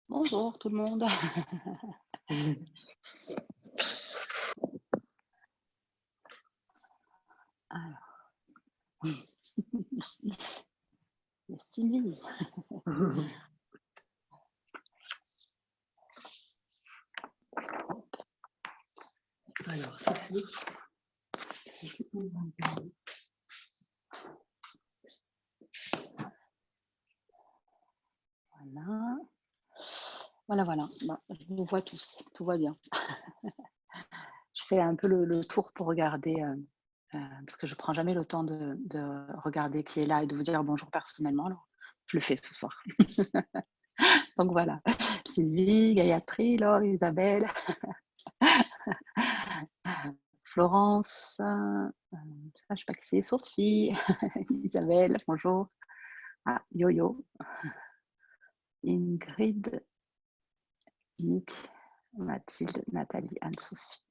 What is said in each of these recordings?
Bonjour tout le monde. Alors, il y a Sylvie. Alors, ça c'est. Voilà. Voilà, voilà. Bon, je vous vois tous, tout va bien. Je fais un peu le tour pour regarder, parce que je prends jamais le temps de regarder qui est là et de vous dire bonjour personnellement, alors je le fais ce soir. Donc voilà, Sylvie, Gayatri, Laure, Isabelle, Florence, je sais pas qui c'est, Sophie, Isabelle, bonjour. Ah, Yo-Yo, Ingrid, Nick, Mathilde, Nathalie, Anne-Sophie,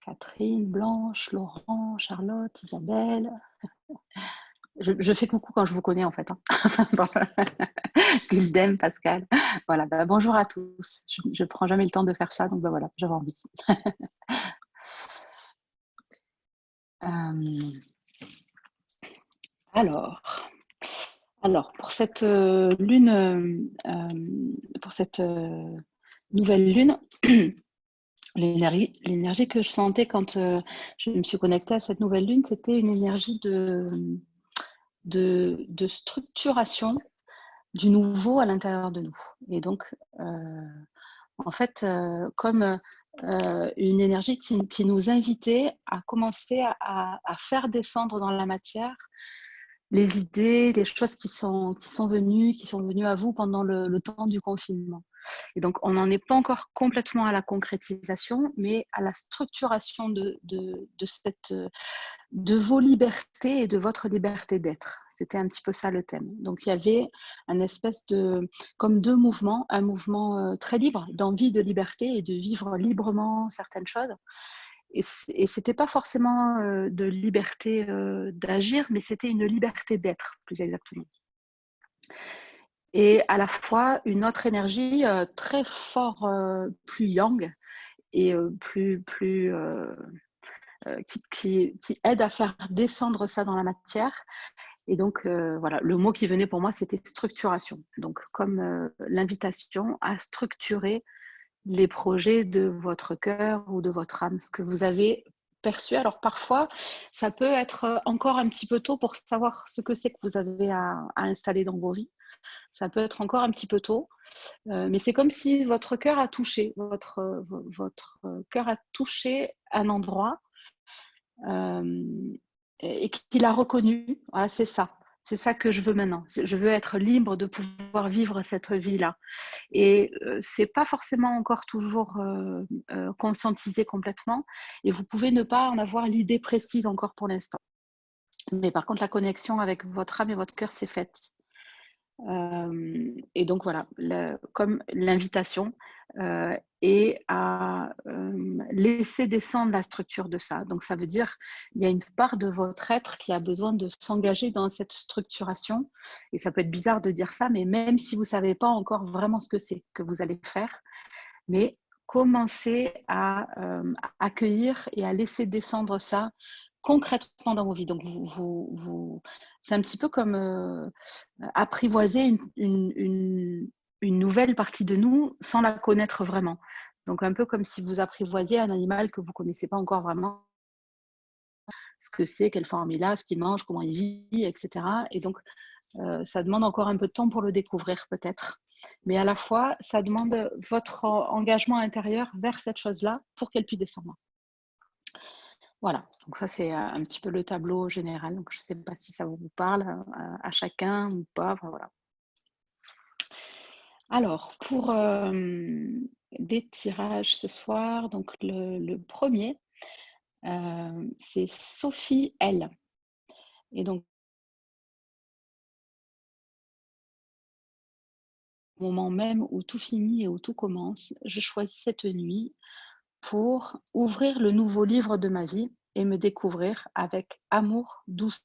Catherine, Blanche, Laurent, Charlotte, Isabelle. Je fais coucou quand je vous connais en fait, hein. Guldem, Pascal. Voilà, bah, bonjour à tous. Je prends jamais le temps de faire ça, donc bah, voilà, j'avais envie. Alors, alors, pour cette lune, pour cette nouvelle lune, l'énergie que je sentais quand je me suis connectée à cette nouvelle lune, c'était une énergie de structuration du nouveau à l'intérieur de nous. Et donc, en fait, comme une énergie qui nous invitait à commencer à faire descendre dans la matière les idées, les choses qui sont venues à vous pendant le temps du confinement. Et donc, on n'en est pas encore complètement à la concrétisation, mais à la structuration de vos libertés et de votre liberté d'être. C'était un petit peu ça le thème. Donc, il y avait un espèce de, comme deux mouvements, un mouvement très libre, d'envie de liberté et de vivre librement certaines choses. Et c'était pas forcément de liberté d'agir, mais c'était une liberté d'être, plus exactement. Et à la fois une autre énergie très fort, plus yang et qui aide à faire descendre ça dans la matière. Et donc, voilà, le mot qui venait pour moi, c'était structuration. Donc, comme l'invitation à structurer les projets de votre cœur ou de votre âme, ce que vous avez perçu. Alors parfois, ça peut être encore un petit peu tôt pour savoir ce que c'est que vous avez à installer dans vos vies. Ça peut être encore un petit peu tôt, mais c'est comme si votre cœur a touché, votre cœur a touché un endroit et qu'il a reconnu. Voilà, c'est ça. C'est ça que je veux maintenant. Je veux être libre de pouvoir vivre cette vie-là. Et c'est pas forcément encore toujours conscientisé complètement. Et vous pouvez ne pas en avoir l'idée précise encore pour l'instant. Mais par contre, la connexion avec votre âme et votre cœur, c'est faite. Et donc voilà, comme l'invitation est à laisser descendre la structure de ça. Donc ça veut dire il y a une part de votre être qui a besoin de s'engager dans cette structuration. Et ça peut être bizarre de dire ça, mais même si vous ne savez pas encore vraiment ce que c'est que vous allez faire, mais commencez à accueillir et à laisser descendre ça concrètement dans vos vies. Donc c'est un petit peu comme apprivoiser une nouvelle partie de nous sans la connaître vraiment. Donc un peu comme si vous apprivoisiez un animal que vous ne connaissez pas encore vraiment, ce que c'est, quelle forme il a, ce qu'il mange, comment il vit, etc. Et donc ça demande encore un peu de temps pour le découvrir peut-être. Mais à la fois, ça demande votre engagement intérieur vers cette chose-là pour qu'elle puisse descendre. Voilà, donc ça c'est un petit peu le tableau général. Donc je ne sais pas si ça vous parle à chacun ou pas. Enfin, voilà. Alors, pour des tirages ce soir, donc le premier, c'est Sophie L. Et donc, au moment même où tout finit et où tout commence, je choisis cette nuit pour ouvrir le nouveau livre de ma vie et me découvrir avec amour, douceur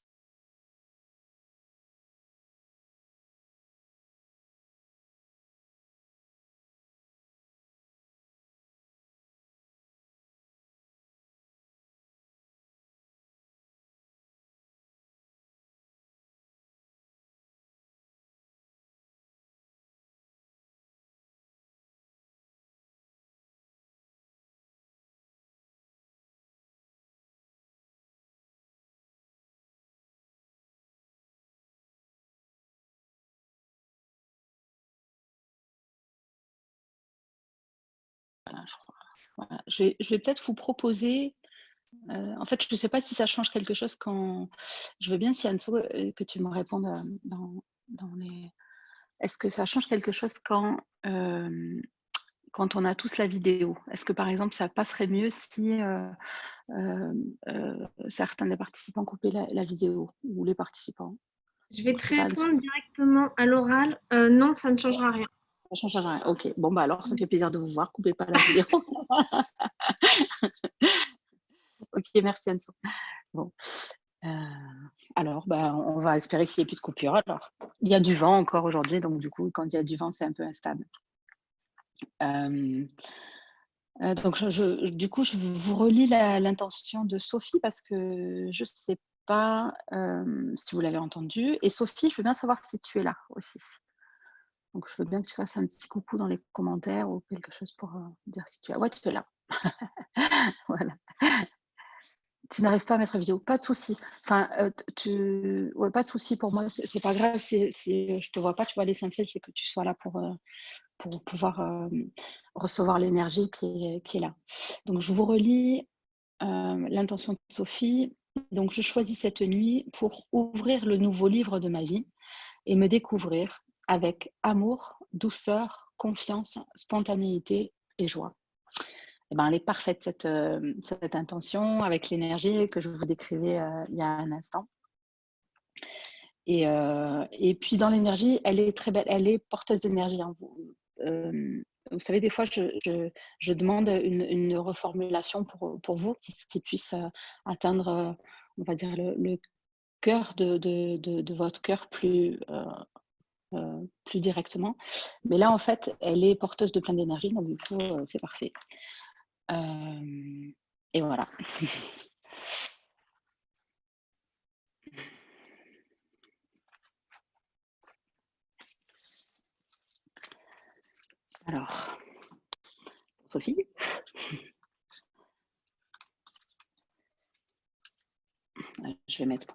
je crois. Voilà. Je vais peut-être vous proposer, en fait, je ne sais pas si ça change quelque chose quand je veux bien, si Anso, que tu me répondes, dans les est-ce que ça change quelque chose quand on a tous la vidéo? Est-ce que, par exemple, ça passerait mieux si, certains des participants coupaient la vidéo ou les participants? Je vais Je te sais pas, Anso. répondre directement à l'oral. Non, ça ne changera rien. Ça change rien. OK. Bon, bah, alors ça fait plaisir de vous voir. Coupez pas la vidéo. OK, merci Anso. Bon, heu, alors, bah, on va espérer qu'il y ait plus de coupures alors. Il y a du vent encore aujourd'hui, donc du coup, quand il y a du vent, c'est un peu instable. Hem, donc du coup, je vous relis l'intention de Sophie parce que je sais pas, si vous l'avez entendue, et Sophie, je veux bien savoir si tu es là aussi. Donc je veux bien que tu fasses un petit coucou dans les commentaires ou quelque chose pour, dire si tu es là. Ouais, tu es là. Voilà. Tu n'arrives pas à mettre la vidéo, pas de souci. Enfin, ouais, pas de souci pour moi, c'est pas grave si je te vois pas, tu vois? L'essentiel, c'est que tu sois là pour pouvoir, recevoir l'énergie qui est là. Donc je vous relis, l'intention de Sophie. Donc je choisis cette nuit pour ouvrir le nouveau livre de ma vie et me découvrir avec amour, douceur, confiance, spontanéité et joie. Eh ben, elle est parfaite cette intention avec l'énergie que je vous décrivais, il y a un instant, et puis dans l'énergie, elle est très belle, elle est porteuse d'énergie, hein. Vous savez, des fois, je demande une reformulation pour vous qui puisse, atteindre, on va dire le cœur de votre cœur plus directement. Mais là, en fait, elle est porteuse de plein d'énergie, donc du coup, c'est parfait. Et voilà. Alors, Sophie? Je vais mettre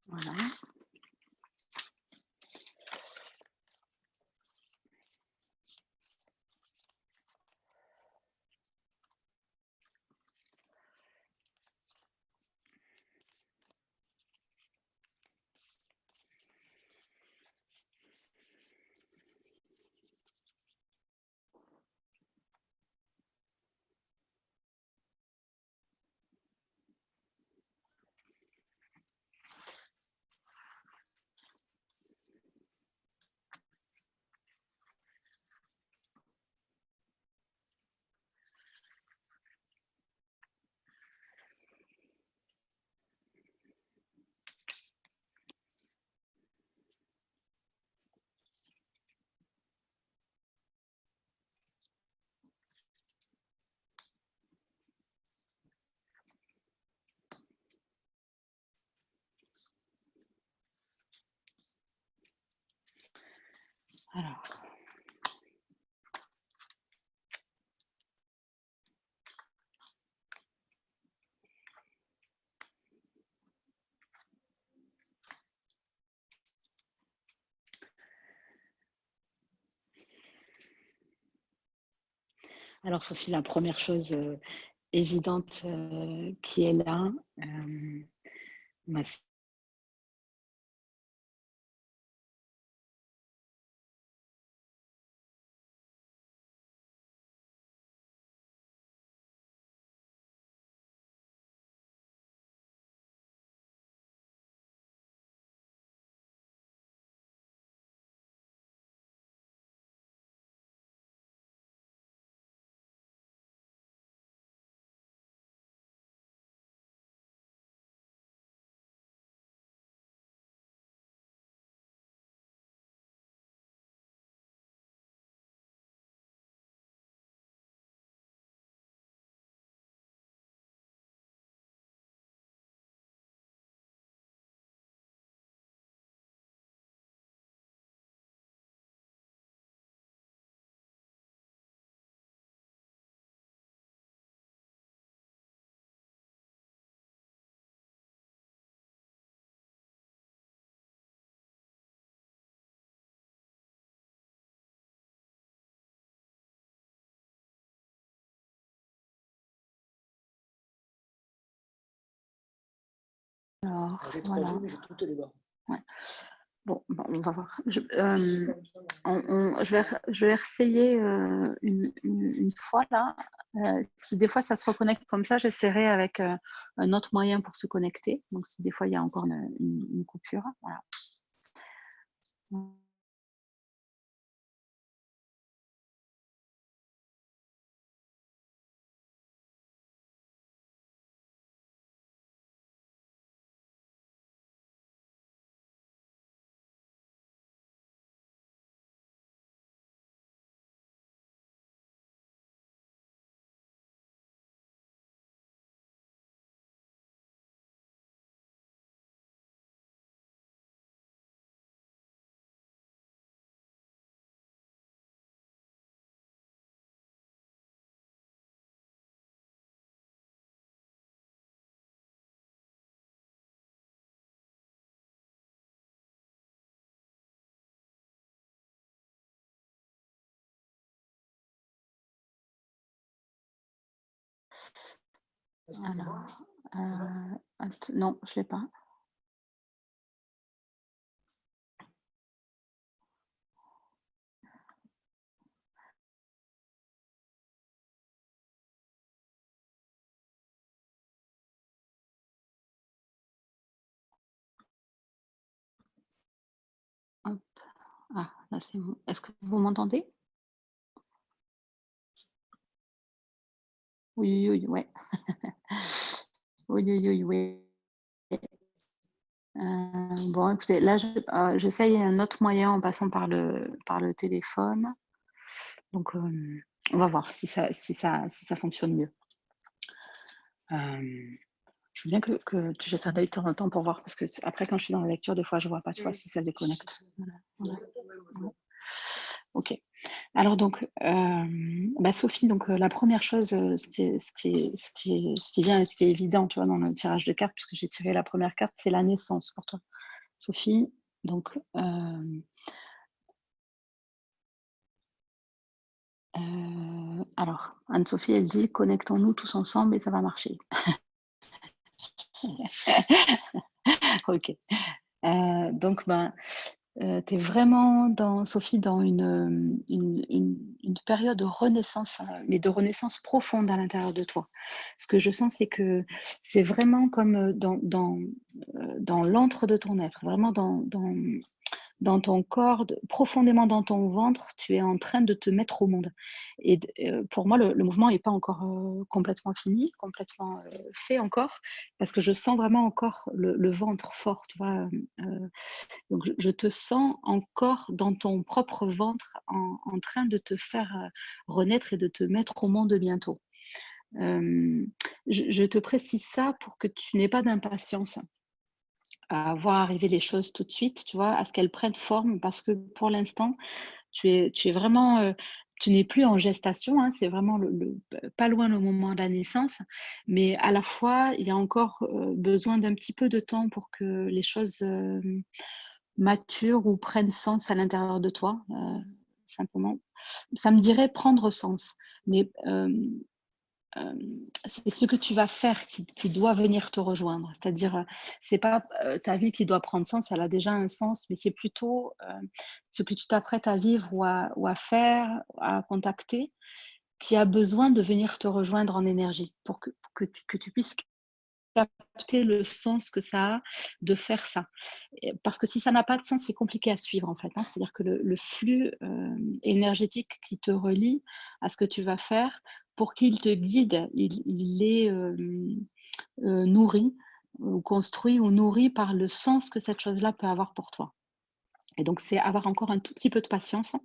voilà. Alors Sophie, la première chose, évidente, qui est là, bah, bords. J'ai 3 Voilà. vues, mais j'ai toutes les bords. Ouais. Bon, on va voir. Je vais essayer une fois là. Si des fois ça se reconnecte comme ça, j'essaierai avec un autre moyen pour se connecter. Donc si des fois il y a encore une coupure, voilà. Alors, non, je ne l'ai pas. Hop. Ah, là c'est bon. Est-ce que vous m'entendez? Oui, oui, ouais. Oui, oui, oui, oui. Bon, écoutez, là, j'essaye un autre moyen en passant par le téléphone. Donc, on va voir si ça fonctionne mieux. Je veux bien que tu jettes un œil de temps en temps pour voir, parce que après, quand je suis dans la lecture, des fois, je ne vois pas, tu vois, si ça déconnecte. Voilà. Ok. Alors donc, Sophie, donc la première chose, ce qui vient et ce qui est évident, tu vois, dans le tirage de cartes, puisque j'ai tiré la première carte, c'est la naissance pour toi, Sophie. Donc, alors, Anne-Sophie, elle dit: «Connectons-nous tous ensemble et ça va marcher». OK. Donc, tu es vraiment Sophie, dans une période de renaissance, mais de renaissance profonde à l'intérieur de toi. Ce que je sens, c'est que c'est vraiment comme, dans l'antre de ton être, vraiment dans ton corps, profondément dans ton ventre, tu es en train de te mettre au monde. Et pour moi, le mouvement n'est pas encore complètement fini, complètement fait encore, parce que je sens vraiment encore le ventre fort, tu vois. Donc, je te sens encore dans ton propre ventre en train de te faire renaître et de te mettre au monde bientôt. Je te précise ça pour que tu n'aies pas d'impatience à voir arriver les choses tout de suite, tu vois, à ce qu'elles prennent forme, parce que pour l'instant, tu es vraiment, tu n'es plus en gestation, hein, c'est vraiment pas loin le moment de la naissance, mais à la fois, il y a encore besoin d'un petit peu de temps pour que les choses maturent ou prennent sens à l'intérieur de toi, simplement. Ça me dirait prendre sens, mais c'est ce que tu vas faire qui doit venir te rejoindre. C'est-à-dire, c'est pas ta vie qui doit prendre sens, elle a déjà un sens, mais c'est plutôt ce que tu t'apprêtes à vivre ou à faire, à contacter, qui a besoin de venir te rejoindre en énergie pour que tu puisses capter le sens que ça a de faire ça. Parce que si ça n'a pas de sens, c'est compliqué à suivre en fait, hein. C'est-à-dire que le flux énergétique qui te relie à ce que tu vas faire, pour qu'il te guide, il est nourri ou construit ou nourri par le sens que cette chose-là peut avoir pour toi. Et donc, c'est avoir encore un tout petit peu de patience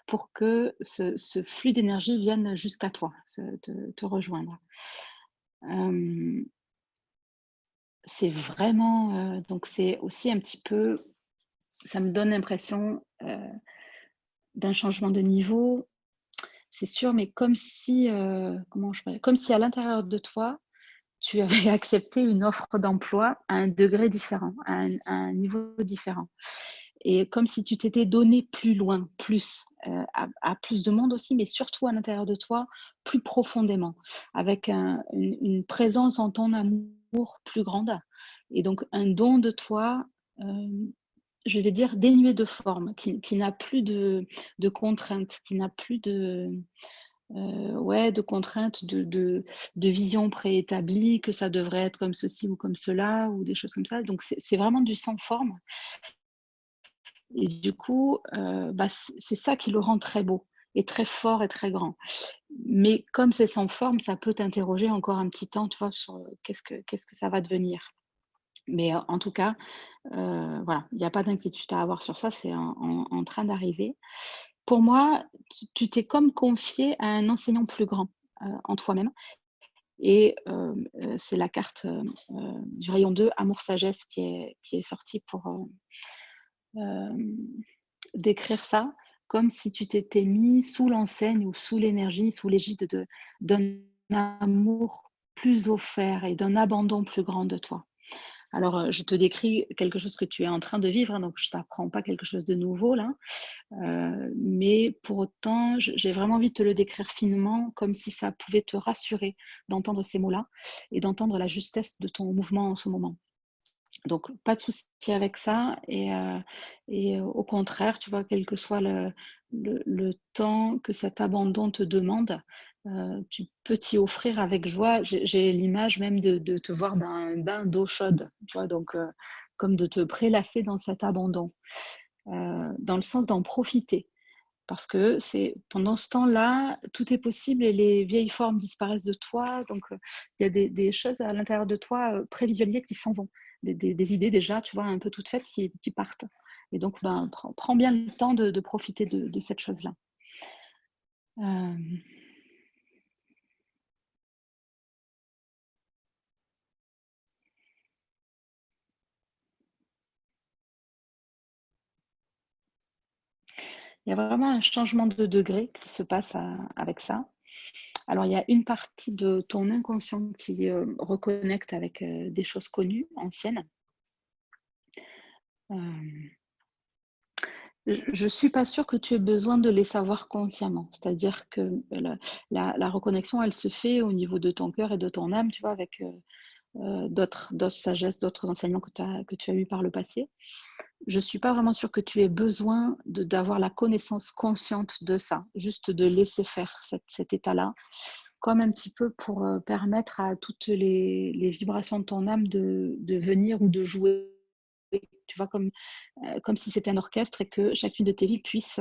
pour que ce flux d'énergie vienne jusqu'à toi, te rejoindre. C'est vraiment, donc c'est aussi un petit peu, ça me donne l'impression d'un changement de niveau, c'est sûr, mais comme si, comment je pourrais, comme si à l'intérieur de toi, tu avais accepté une offre d'emploi à un degré différent, à un niveau différent. Et comme si tu t'étais donné plus loin, plus, à plus de monde aussi, mais surtout à l'intérieur de toi, plus profondément, avec une présence en ton amour plus grande, Et donc, un don de toi, je vais dire dénué de forme, qui n'a plus de contraintes, qui n'a plus ouais, de contraintes, de vision préétablie, que ça devrait être comme ceci ou comme cela, ou des choses comme ça. Donc, c'est vraiment du sans forme. Et du coup, c'est ça qui le rend très beau et très fort et très grand. Mais comme c'est sans forme, ça peut t'interroger encore un petit temps, tu vois, sur qu'est-ce que ça va devenir. Mais en tout cas, voilà, il n'y a pas d'inquiétude à avoir sur ça, c'est en train d'arriver. Pour moi, tu t'es comme confié à un enseignant plus grand en toi-même. Et c'est la carte du rayon 2, Amour-Sagesse, qui est sortie pour décrire ça, comme si tu t'étais mis sous l'enseigne ou sous l'énergie, sous l'égide d'un amour plus offert et d'un abandon plus grand de toi. Alors, je te décris quelque chose que tu es en train de vivre, hein, donc je ne t'apprends pas quelque chose de nouveau là, mais pour autant, j'ai vraiment envie de te le décrire finement, comme si ça pouvait te rassurer d'entendre ces mots-là et d'entendre la justesse de ton mouvement en ce moment. Donc, pas de souci avec ça et au contraire, tu vois, quel que soit le temps que cet abandon te demande, tu peux t'y offrir avec joie. J'ai l'image même de te voir dans un bain d'eau chaude, tu vois, donc comme de te prélasser dans cet abandon, dans le sens d'en profiter. Parce que c'est pendant ce temps-là, tout est possible et les vieilles formes disparaissent de toi. Donc, il y a des choses à l'intérieur de toi prévisualisées qui s'en vont. Des idées déjà, tu vois, un peu toutes faites qui partent. Et donc, prends bien le temps de profiter de cette chose-là. Il y a vraiment un changement de degré qui se passe avec ça. Alors, il y a une partie de ton inconscient qui reconnecte avec des choses connues, anciennes. Je ne suis pas sûre que tu aies besoin de les savoir consciemment. C'est-à-dire que la reconnexion, elle se fait au niveau de ton cœur et de ton âme, tu vois, avec d'autres sagesses, d'autres enseignements que tu as eus par le passé. Je ne suis pas vraiment sûre que tu aies besoin d'avoir la connaissance consciente de ça, juste de laisser faire cet état-là, comme un petit peu pour permettre à toutes les vibrations de ton âme de venir ou de jouer. Tu vois, comme si c'était un orchestre et que chacune de tes vies puisse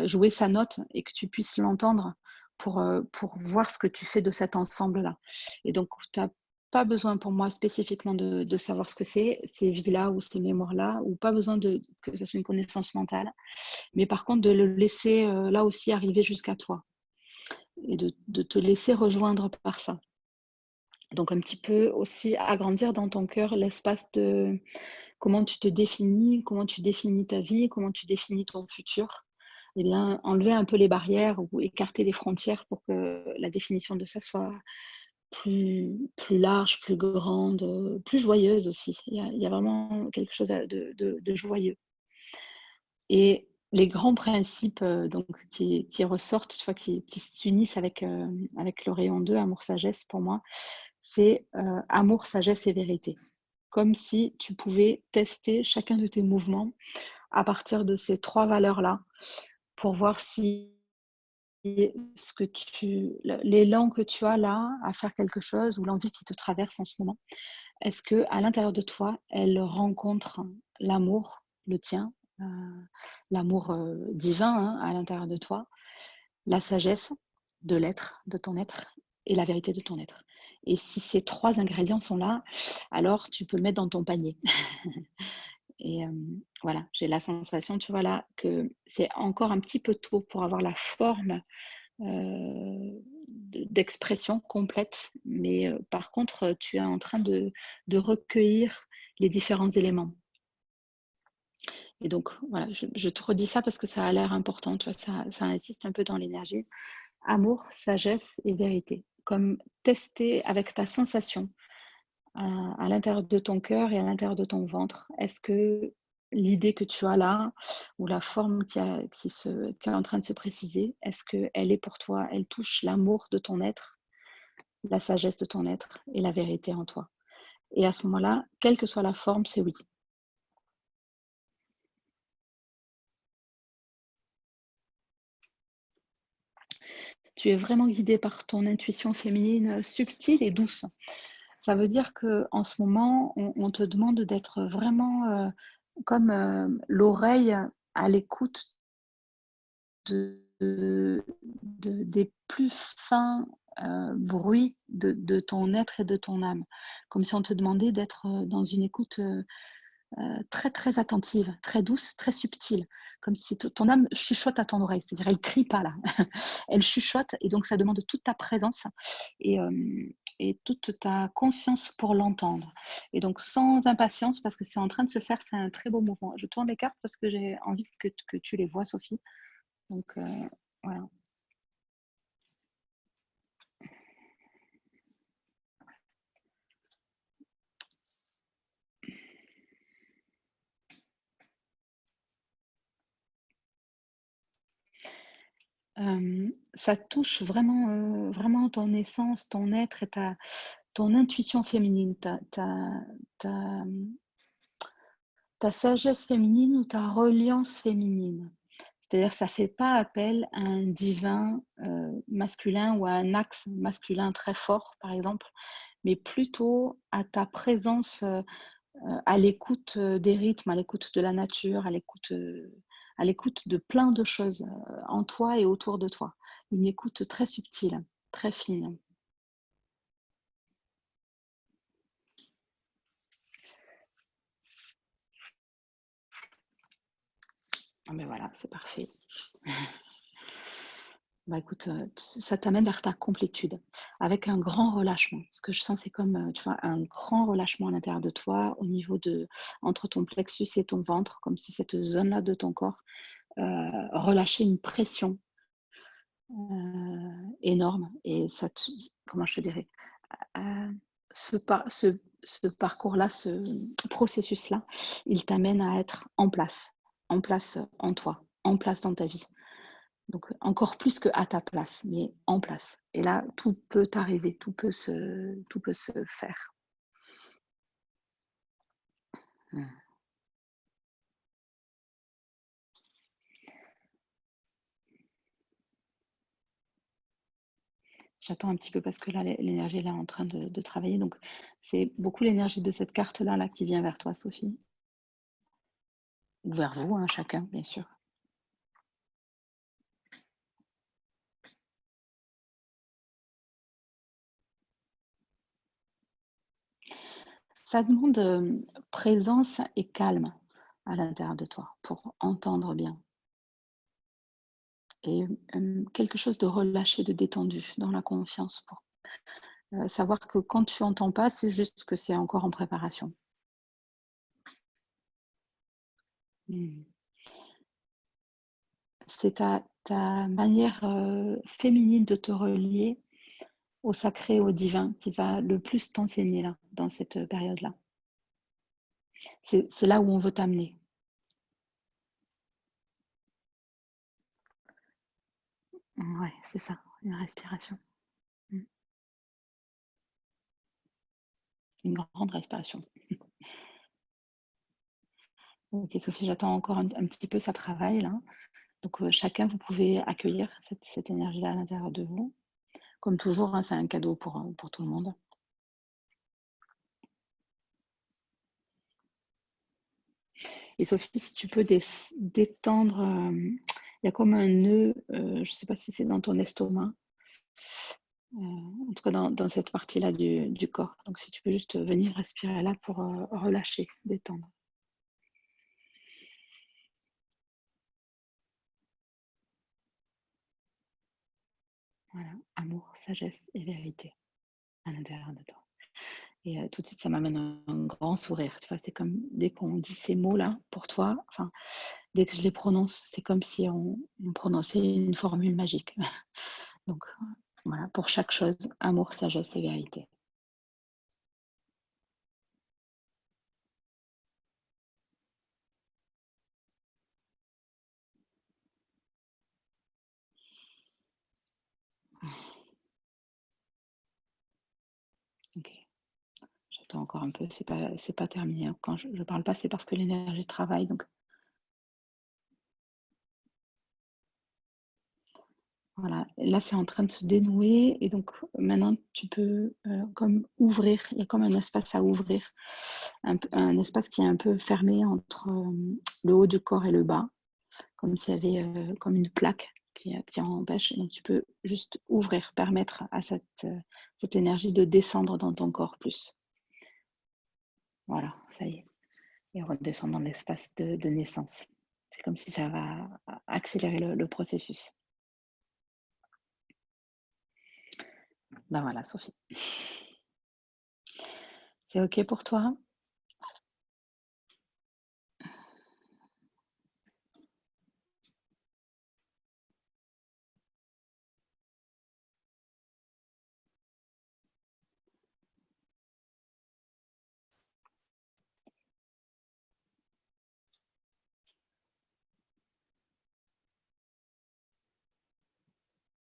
jouer sa note et que tu puisses l'entendre pour voir ce que tu fais de cet ensemble-là. Et donc, tu n'as pas besoin pour moi spécifiquement de savoir ce que c'est, ces vies-là ou ces mémoires-là, ou pas besoin que ce soit une connaissance mentale, mais par contre de le laisser là aussi arriver jusqu'à toi et de te laisser rejoindre par ça. Donc un petit peu aussi agrandir dans ton cœur l'espace de comment tu te définis, comment tu définis ta vie, comment tu définis ton futur. Eh bien, enlever un peu les barrières ou écarter les frontières pour que la définition de ça soit plus large, plus grande, plus joyeuse aussi. Il y a vraiment quelque chose de joyeux. Et les grands principes donc, qui ressortent, tu vois, qui s'unissent avec le rayon 2, amour-sagesse, pour moi, c'est amour, sagesse et vérité. Comme si tu pouvais tester chacun de tes mouvements à partir de ces 3 valeurs-là pour voir si l'élan que tu as là à faire quelque chose ou l'envie qui te traverse en ce moment, est-ce que à l'intérieur de toi, elle rencontre l'amour, le tien, l'amour divin hein, à l'intérieur de toi, la sagesse de l'être, de ton être et la vérité de ton être. Et si ces 3 ingrédients sont là, alors tu peux le mettre dans ton panier. Et voilà, j'ai la sensation, tu vois là, que c'est encore un petit peu tôt pour avoir la forme d'expression complète. Mais par contre, tu es en train de recueillir les différents éléments. Et donc, voilà, je te redis ça parce que ça a l'air important, tu vois, ça insiste un peu dans l'énergie. Amour, sagesse et vérité. Comme tester avec ta sensation à l'intérieur de ton cœur et à l'intérieur de ton ventre. Est-ce que l'idée que tu as là, ou la forme qui est en train de se préciser, est-ce qu'elle est pour toi, elle touche l'amour de ton être, la sagesse de ton être et la vérité en toi? Et à ce moment-là, quelle que soit la forme, c'est oui. Tu es vraiment guidé par ton intuition féminine subtile et douce. Ça veut dire qu'en ce moment, on te demande d'être vraiment comme l'oreille à l'écoute des plus fins bruits de ton être et de ton âme. Comme si on te demandait d'être dans une écoute très très attentive, très douce, très subtile, comme si ton âme chuchote à ton oreille, c'est-à-dire elle crie pas là, elle chuchote et donc ça demande toute ta présence et, toute ta conscience pour l'entendre. Et donc sans impatience parce que c'est en train de se faire, c'est un très beau mouvement. Je tourne les cartes parce que j'ai envie que tu les vois, Sophie. Donc voilà. Ça touche vraiment, vraiment ton essence, ton être et ton intuition féminine, ta, ta sagesse féminine ou ta reliance féminine. C'est-à-dire ça ne fait pas appel à un divin masculin ou à un axe masculin très fort, par exemple, mais plutôt à ta présence à l'écoute des rythmes, à l'écoute de la nature, à l'écoute de plein de choses en toi et autour de toi. Une écoute très subtile, très fine. Ah ben voilà, c'est parfait. Bah écoute, ça t'amène vers ta complétude, avec un grand relâchement. Ce que je sens, c'est comme, tu vois, un grand relâchement à l'intérieur de toi, au niveau entre ton plexus et ton ventre, comme si cette zone-là de ton corps relâchait une pression énorme. Et ça comment je te dirais, ce, ce parcours-là, ce processus-là, il t'amène à être en place en toi, en place dans ta vie. Donc encore plus qu'à ta place, mais en place. Et là, tout peut arriver, tout peut se faire. Mmh. J'attends un petit peu parce que là, l'énergie est là en train de travailler. Donc, c'est beaucoup l'énergie de cette carte-là là, qui vient vers toi, Sophie. Ou vers vous, hein, chacun, bien sûr. Ça demande présence et calme à l'intérieur de toi pour entendre bien. Et quelque chose de relâché, de détendu, dans la confiance pour savoir que quand tu entends pas, c'est juste que c'est encore en préparation. Mmh. C'est ta manière féminine de te relier au sacré, au divin, qui va le plus t'enseigner là, dans cette période-là. C'est là où on veut t'amener. Ouais, c'est ça, une respiration. Mmh. Une grande respiration. Ok, Sophie, j'attends encore un petit peu, ça travaille là. Donc chacun, vous pouvez accueillir cette énergie-là à l'intérieur de vous. Comme toujours, hein, c'est un cadeau pour tout le monde. Et Sophie, si tu peux détendre, il y a comme un nœud, je ne sais pas si c'est dans ton estomac, en tout cas dans cette partie-là du corps. Donc si tu peux juste venir respirer là pour relâcher, détendre. Voilà, amour, sagesse et vérité à l'intérieur de toi. Et tout de suite, ça m'amène un grand sourire. Tu vois, c'est comme dès qu'on dit ces mots-là pour toi, enfin, dès que je les prononce, c'est comme si on prononçait une formule magique. Donc voilà, pour chaque chose, amour, sagesse et vérité. Ok, Attends encore un peu, c'est pas terminé. Quand je ne parle pas, c'est parce que l'énergie travaille. Donc voilà, et là c'est en train de se dénouer et donc maintenant tu peux comme ouvrir, il y a comme un espace à ouvrir, un espace qui est un peu fermé entre le haut du corps et le bas, comme s'il y avait comme une plaque qui empêche. Et donc tu peux juste ouvrir, permettre à cette énergie de descendre dans ton corps plus. Voilà, ça y est. Et redescendre dans l'espace de naissance. C'est comme si ça va accélérer le processus. Ben voilà, Sophie. C'est OK pour toi?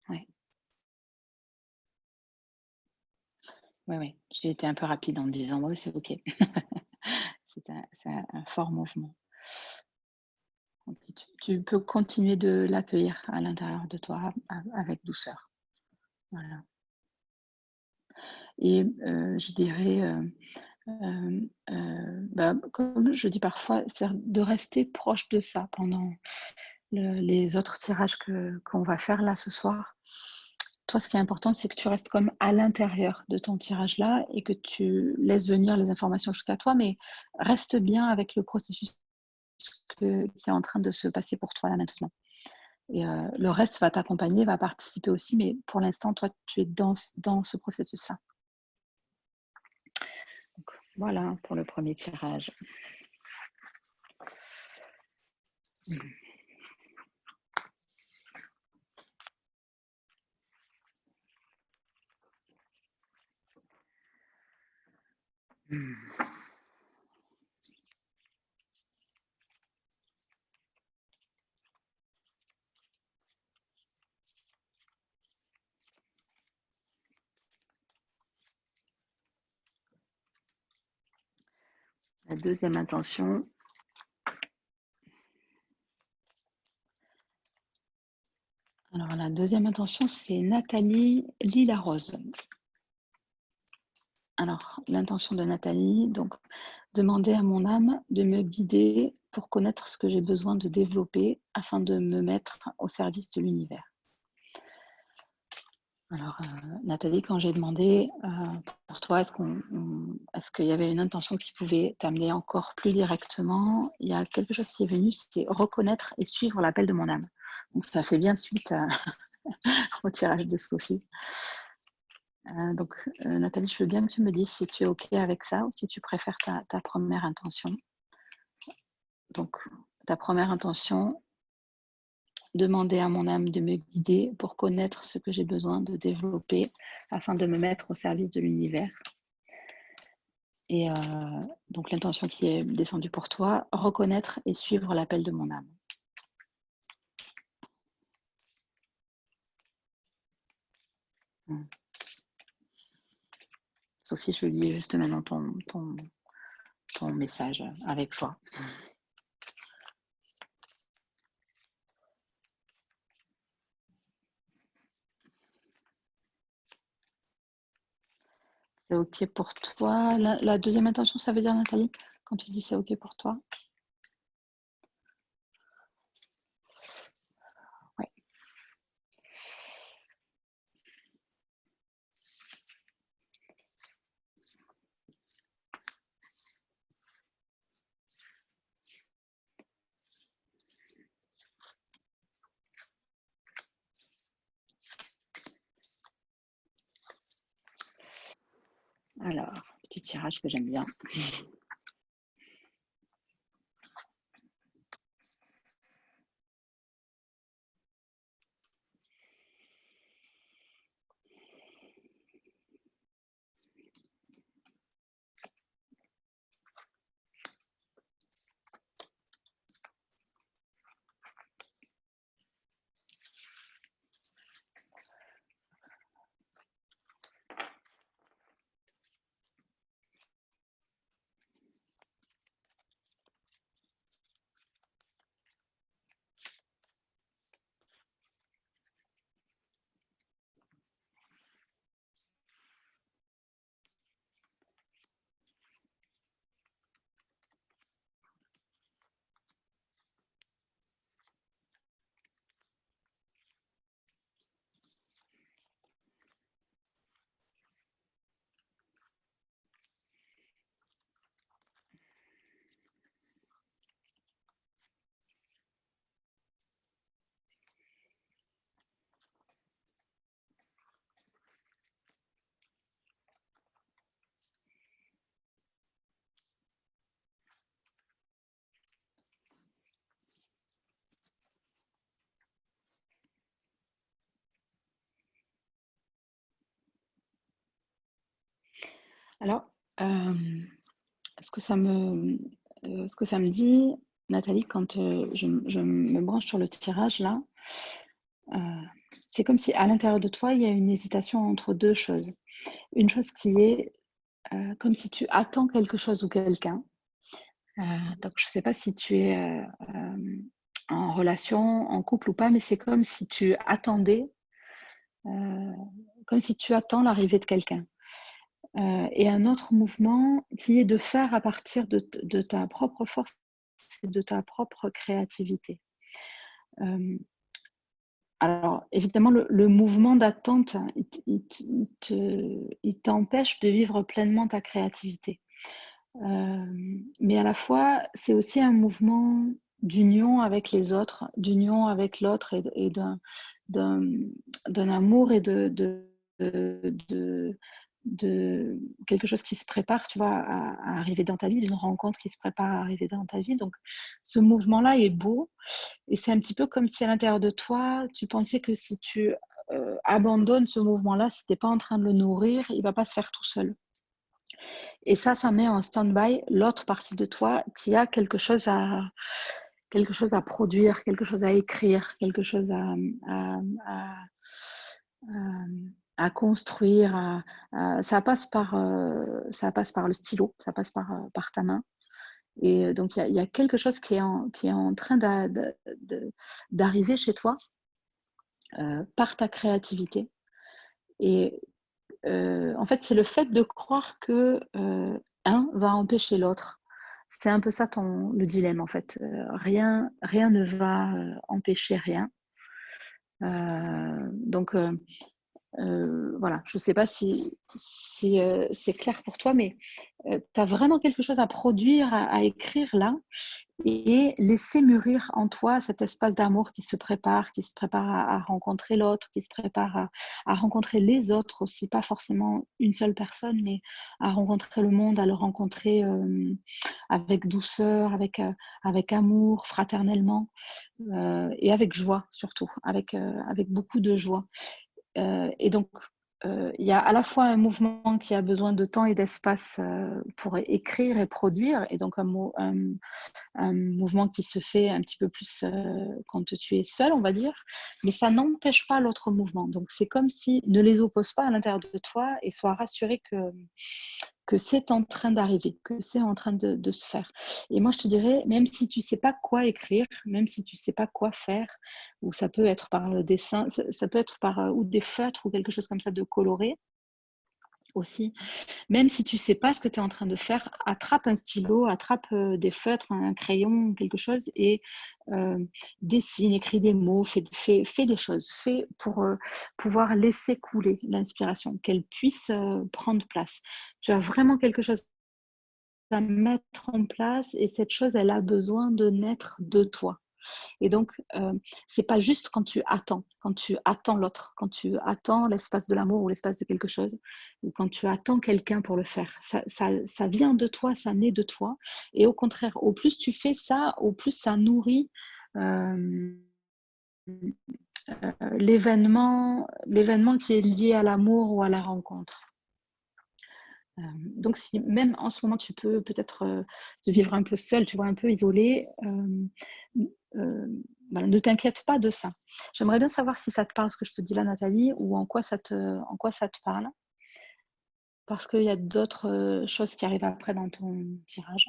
Oui. Oui, oui. J'ai été un peu rapide en disant oui, c'est OK. C'est un fort mouvement. Donc, tu peux continuer de l'accueillir à l'intérieur de toi avec douceur. Voilà. Et je dirais, comme je dis parfois, c'est de rester proche de ça pendant les autres tirages qu'on va faire là ce soir. Toi, ce qui est important, c'est que tu restes comme à l'intérieur de ton tirage-là et que tu laisses venir les informations jusqu'à toi, mais reste bien avec le processus qui est en train de se passer pour toi là maintenant. Et le reste va t'accompagner, va participer aussi, mais pour l'instant, toi, tu es dans ce processus-là. Donc, voilà pour le premier tirage. La deuxième intention. Alors, la deuxième intention, c'est Nathalie Lila Rose. Alors, l'intention de Nathalie, donc, demander à mon âme de me guider pour connaître ce que j'ai besoin de développer afin de me mettre au service de l'univers. Alors, Nathalie, quand j'ai demandé pour toi, est-ce qu'il y avait une intention qui pouvait t'amener encore plus directement, il y a quelque chose qui est venu, c'est reconnaître et suivre l'appel de mon âme. Donc, ça fait bien suite au tirage de Sophie. Donc, Nathalie, je veux bien que tu me dises si tu es OK avec ça ou si tu préfères ta première intention. Donc, ta première intention, demander à mon âme de me guider pour connaître ce que j'ai besoin de développer afin de me mettre au service de l'univers. Et donc, l'intention qui est descendue pour toi, reconnaître et suivre l'appel de mon âme. Sophie, je lis juste maintenant ton message avec joie. C'est OK pour toi. La deuxième intention, ça veut dire, Nathalie, quand tu dis c'est OK pour toi? Oui. Alors, petit tirage que j'aime bien. Alors, ce que ça me dit, Nathalie, quand je me branche sur le tirage là, c'est comme si à l'intérieur de toi, il y a une hésitation entre deux choses. Une chose qui est comme si tu attends quelque chose ou quelqu'un. Donc, je ne sais pas si tu es en relation, en couple ou pas, mais c'est comme si tu attendais, comme si tu attends l'arrivée de quelqu'un. Et un autre mouvement qui est de faire à partir de ta propre force et de ta propre créativité. Alors, évidemment, le mouvement d'attente, il t'empêche de vivre pleinement ta créativité. Mais à la fois, c'est aussi un mouvement d'union avec les autres, d'union avec l'autre et d'un amour et de quelque chose qui se prépare, tu vois, à arriver dans ta vie, d'une rencontre qui se prépare à arriver dans ta vie. Donc, ce mouvement-là est beau et c'est un petit peu comme si à l'intérieur de toi, tu pensais que si tu abandonnes ce mouvement-là, si tu n'es pas en train de le nourrir, il ne va pas se faire tout seul. Et ça met en stand-by l'autre partie de toi qui a quelque chose à produire, quelque chose à écrire, quelque chose à construire. Ça passe par le stylo, ça passe par ta main. Et donc, il y a quelque chose qui est en train d'arriver chez toi par ta créativité. Et en fait, c'est le fait de croire que un va empêcher l'autre. C'est un peu ça le dilemme, en fait. Rien ne va empêcher rien. Donc, voilà, je ne sais pas si c'est clair pour toi, mais tu as vraiment quelque chose à produire, à écrire là, et laisser mûrir en toi cet espace d'amour qui se prépare à rencontrer l'autre, qui se prépare à rencontrer les autres aussi, pas forcément une seule personne, mais à rencontrer le monde, à le rencontrer avec douceur, avec amour, fraternellement, et avec joie surtout, avec beaucoup de joie. Et donc, il y a à la fois un mouvement qui a besoin de temps et d'espace pour écrire et produire, et donc un mouvement qui se fait un petit peu plus quand tu es seul, on va dire, mais ça n'empêche pas l'autre mouvement. Donc, c'est comme si ne les oppose pas à l'intérieur de toi et sois rassuré que c'est en train d'arriver, que c'est en train de se faire. Et moi, je te dirais, même si tu ne sais pas quoi écrire, même si tu ne sais pas quoi faire, ou ça peut être par le dessin, ça peut être par ou des feutres ou quelque chose comme ça de coloré aussi. Même si tu ne sais pas ce que tu es en train de faire, attrape un stylo, attrape des feutres, un crayon, quelque chose et dessine, écris des mots, fais des choses, fais pour pouvoir laisser couler l'inspiration, qu'elle puisse prendre place. Tu as vraiment quelque chose à mettre en place et cette chose, elle a besoin de naître de toi. Et donc, c'est pas juste quand tu attends l'autre, quand tu attends l'espace de l'amour ou l'espace de quelque chose, ou quand tu attends quelqu'un pour le faire. Ça vient de toi, ça naît de toi. Et au contraire, au plus tu fais ça, au plus ça nourrit l'événement qui est lié à l'amour ou à la rencontre. Donc, si même en ce moment, tu peux peut-être te vivre un peu seul, tu vois, un peu isolé, voilà, ne t'inquiète pas de ça. J'aimerais bien savoir si ça te parle ce que je te dis là, Nathalie, ou en quoi ça te parle, parce qu'il y a d'autres choses qui arrivent après dans ton tirage.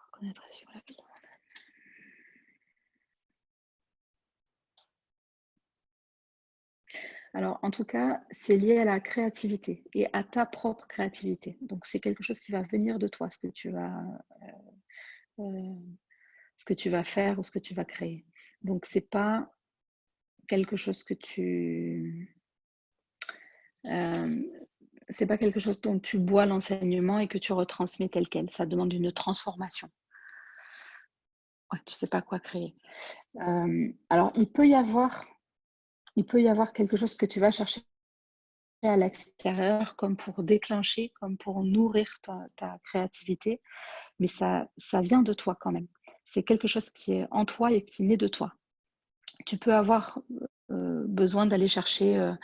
Reconnaître et suivre la vie. Alors, en tout cas, c'est lié à la créativité et à ta propre créativité. Donc, c'est quelque chose qui va venir de toi, ce que tu vas faire ou ce que tu vas créer. Donc, c'est pas quelque chose que c'est pas quelque chose dont tu bois l'enseignement et que tu retransmets tel quel. Ça demande une transformation. Ouais, tu sais pas quoi créer. Alors, il peut y avoir quelque chose que tu vas chercher à l'extérieur, comme pour déclencher, comme pour nourrir ta créativité, mais ça vient de toi quand même. C'est quelque chose qui est en toi et qui naît de toi. Tu peux avoir besoin d'aller chercher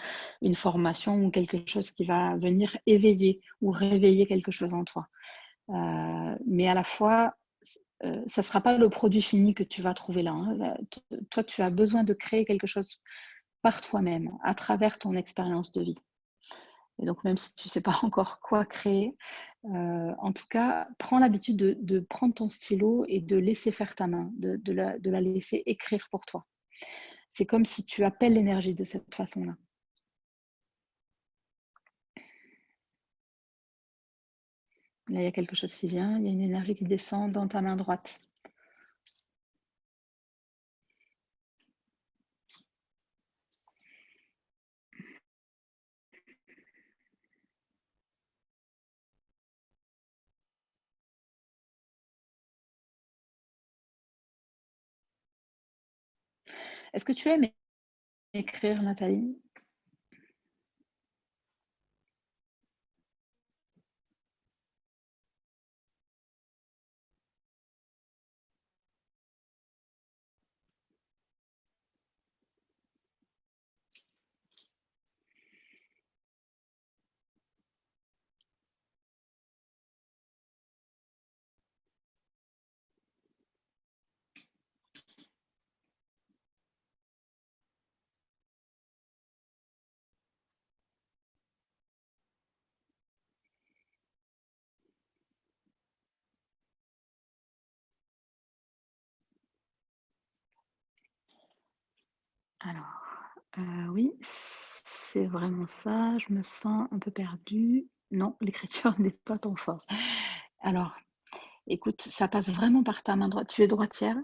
une formation ou quelque chose qui va venir éveiller ou réveiller quelque chose en toi. Mais à la fois, ça ne sera pas le produit fini que tu vas trouver là, hein. Toi, tu as besoin de créer quelque chose par toi-même, à travers ton expérience de vie. Et donc, même si tu ne sais pas encore quoi créer, en tout cas, prends l'habitude de prendre ton stylo et de laisser faire ta main, de la laisser écrire pour toi. C'est comme si tu appelles l'énergie de cette façon-là. Là, il y a quelque chose qui vient, il y a une énergie qui descend dans ta main droite. Est-ce que tu aimes écrire, Nathalie? Alors, oui, c'est vraiment ça. Je me sens un peu perdue. Non, l'écriture n'est pas ton fort. Alors, écoute, ça passe vraiment par ta main droite. Tu es droitière?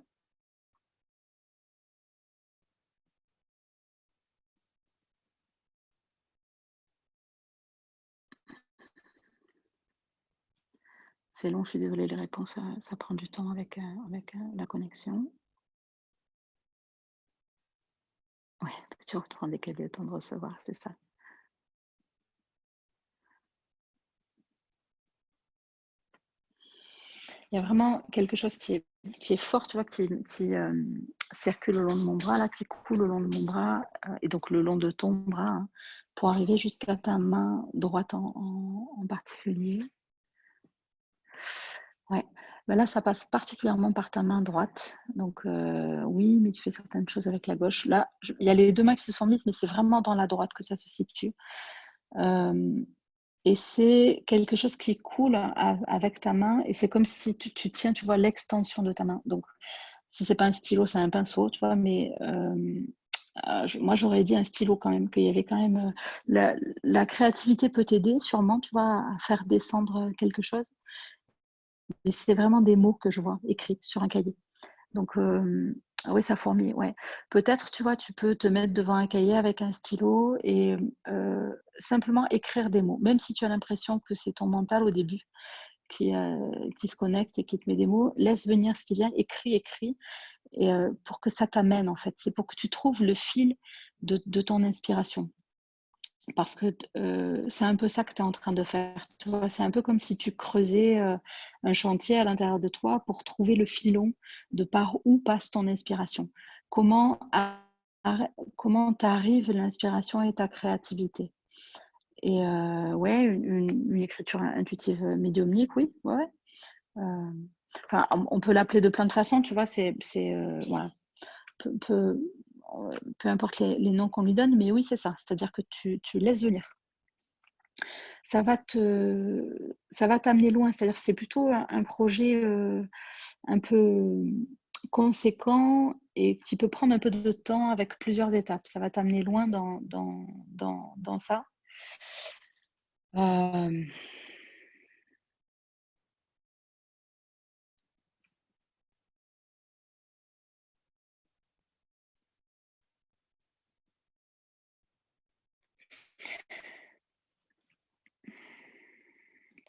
C'est long, je suis désolée, les réponses, ça prend du temps avec la connexion. Ouais, tu retournes dès qu'il y a le temps de recevoir, c'est ça. Il y a vraiment quelque chose qui est fort, tu vois, qui circule le long de mon bras, là, qui coule le long de mon bras, et donc le long de ton bras, hein, pour arriver jusqu'à ta main droite en particulier. Ouais, ben là, ça passe particulièrement par ta main droite. Donc, oui, mais tu fais certaines choses avec la gauche. Là, il y a les deux mains qui se sont mises, mais c'est vraiment dans la droite que ça se situe. Et c'est quelque chose qui coule avec ta main, et c'est comme si tu tiens, tu vois, l'extension de ta main. Donc, si c'est pas un stylo, c'est un pinceau, tu vois, mais moi, j'aurais dit un stylo quand même, qu'il y avait quand même... la créativité peut t'aider sûrement, tu vois, à faire descendre quelque chose. Mais c'est vraiment des mots que je vois écrits sur un cahier. Donc, oui, ça fourmille, ouais. Peut-être, tu vois, tu peux te mettre devant un cahier avec un stylo et simplement écrire des mots. Même si tu as l'impression que c'est ton mental au début qui se connecte et qui te met des mots, laisse venir ce qui vient, écris, et pour que ça t'amène, en fait. C'est pour que tu trouves le fil de ton inspiration. Parce que c'est un peu ça que tu es en train de faire. Tu vois, c'est un peu comme si tu creusais un chantier à l'intérieur de toi pour trouver le filon de par où passe ton inspiration. Comment, comment t'arrive l'inspiration et ta créativité. Et ouais, une écriture intuitive médiumnique, oui, ouais, ouais. Enfin, on peut l'appeler de plein de façons, tu vois, voilà, peu, peu importe les noms qu'on lui donne, mais oui, c'est ça. C'est-à-dire que tu laisses venir. Ça va t'amener loin. C'est-à-dire que c'est plutôt un projet un peu conséquent et qui peut prendre un peu de temps avec plusieurs étapes. Ça va t'amener loin dans ça. Euh,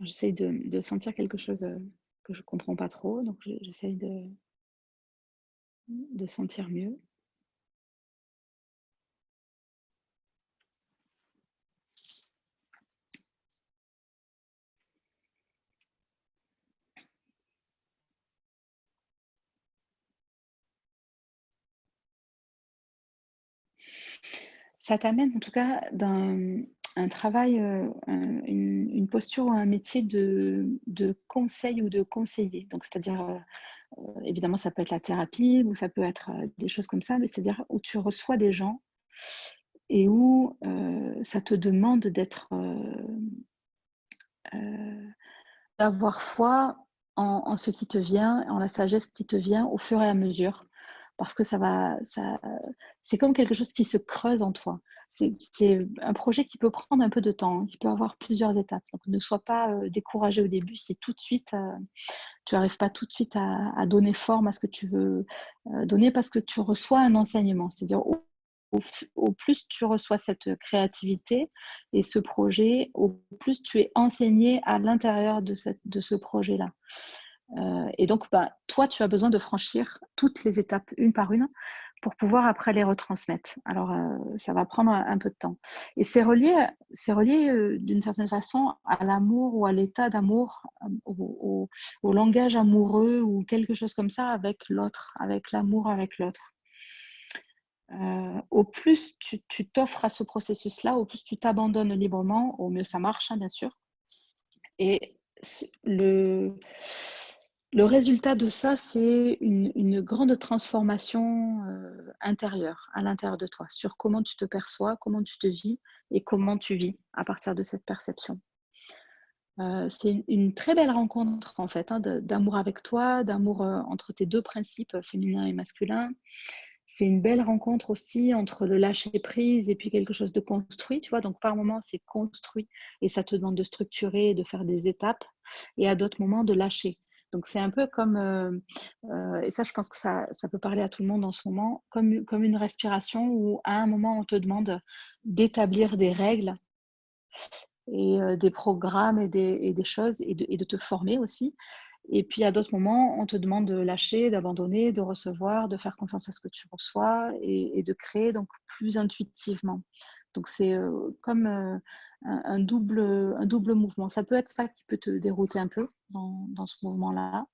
J'essaye de sentir quelque chose que je ne comprends pas trop, donc j'essaye de sentir mieux. ça t'amène en tout cas dans un travail, une posture ou un métier de conseil ou de conseiller. Donc c'est-à-dire, évidemment, ça peut être la thérapie ou ça peut être, des choses comme ça, mais c'est-à-dire où tu reçois des gens et où, ça te demande d'être, d'avoir foi en ce qui te vient, en la sagesse qui te vient au fur et à mesure. Parce que c'est comme quelque chose qui se creuse en toi. C'est un projet qui peut prendre un peu de temps, hein, qui peut avoir plusieurs étapes. Donc ne sois pas, découragé au début si tout de suite, tu n'arrives pas tout de suite à donner forme à ce que tu veux, donner parce que tu reçois un enseignement. C'est-à-dire au plus tu reçois cette créativité et ce projet, au plus tu es enseigné à l'intérieur de ce projet-là. Et donc, bah, toi, tu as besoin de franchir toutes les étapes une par une pour pouvoir après les retransmettre. Alors, ça va prendre un peu de temps. Et c'est relié d'une certaine façon à l'amour ou à l'état d'amour, au langage amoureux ou quelque chose comme ça avec l'autre, avec l'amour avec l'autre. Au plus tu t'offres à ce processus-là, au plus tu t'abandonnes librement, au mieux ça marche, hein, bien sûr. Et le résultat de ça, c'est une grande transformation intérieure, à l'intérieur de toi, sur comment tu te perçois, comment tu te vis et comment tu vis à partir de cette perception. C'est une très belle rencontre en fait, hein, d'amour avec toi, d'amour entre tes deux principes, féminin et masculin. C'est une belle rencontre aussi entre le lâcher prise et puis quelque chose de construit, tu vois. Donc par moments, c'est construit et ça te demande de structurer, de faire des étapes, et à d'autres moments, de lâcher. Donc c'est un peu comme, et ça je pense que ça peut parler à tout le monde en ce moment, comme une respiration où à un moment, on te demande d'établir des règles et des programmes et des choses et de te former aussi. Et puis à d'autres moments, on te demande de lâcher, d'abandonner, de recevoir, de faire confiance à ce que tu reçois et de créer donc plus intuitivement. Donc c'est comme un double mouvement. Ça peut être ça qui peut te dérouter un peu dans ce mouvement-là.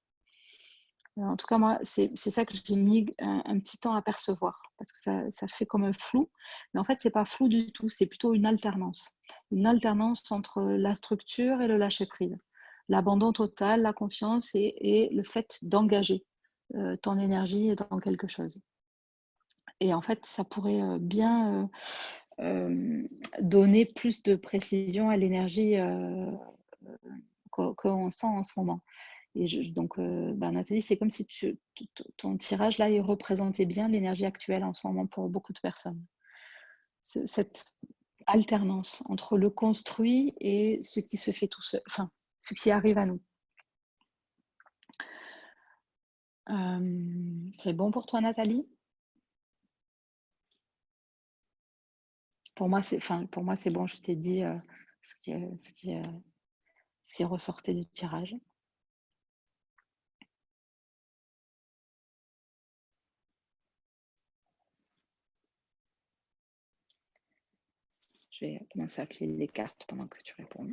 En tout cas, moi, c'est ça que j'ai mis un petit temps à percevoir parce que ça fait comme un flou. Mais en fait, c'est pas flou du tout, c'est plutôt une alternance. Une alternance entre la structure et le lâcher-prise. L'abandon total, la confiance et le fait d'engager ton énergie dans quelque chose. Et en fait, ça pourrait bien donner plus de précision à l'énergie qu'on sent en ce moment. Et donc, Nathalie, c'est comme si ton tirage là, il représentait bien l'énergie actuelle en ce moment pour beaucoup de personnes. Cette alternance entre le construit et ce qui se fait tout seul, enfin, ce qui arrive à nous. C'est bon pour toi, Nathalie? Pour moi, c'est bon. Je t'ai dit ce qui ressortait du tirage. Je vais commencer à plier les cartes pendant que tu réponds.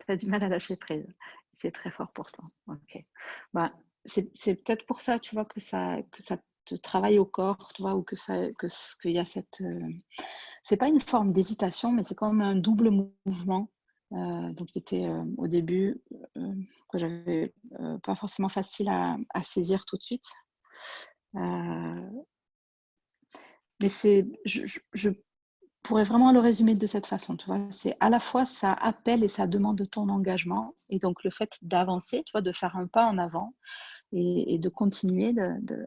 Tu as du mal à lâcher prise. C'est très fort pour toi. Ok. Bah, c'est peut-être pour ça, tu vois, que ça te travaille au corps, tu vois, ou qu'il y a cette. C'est pas une forme d'hésitation, mais c'est comme un double mouvement. Donc, qui était au début, que j'avais pas forcément facile à saisir tout de suite. Mais je pourrais vraiment le résumer de cette façon, tu vois. C'est à la fois ça appelle et ça demande ton engagement, et donc le fait d'avancer, tu vois, de faire un pas en avant et de continuer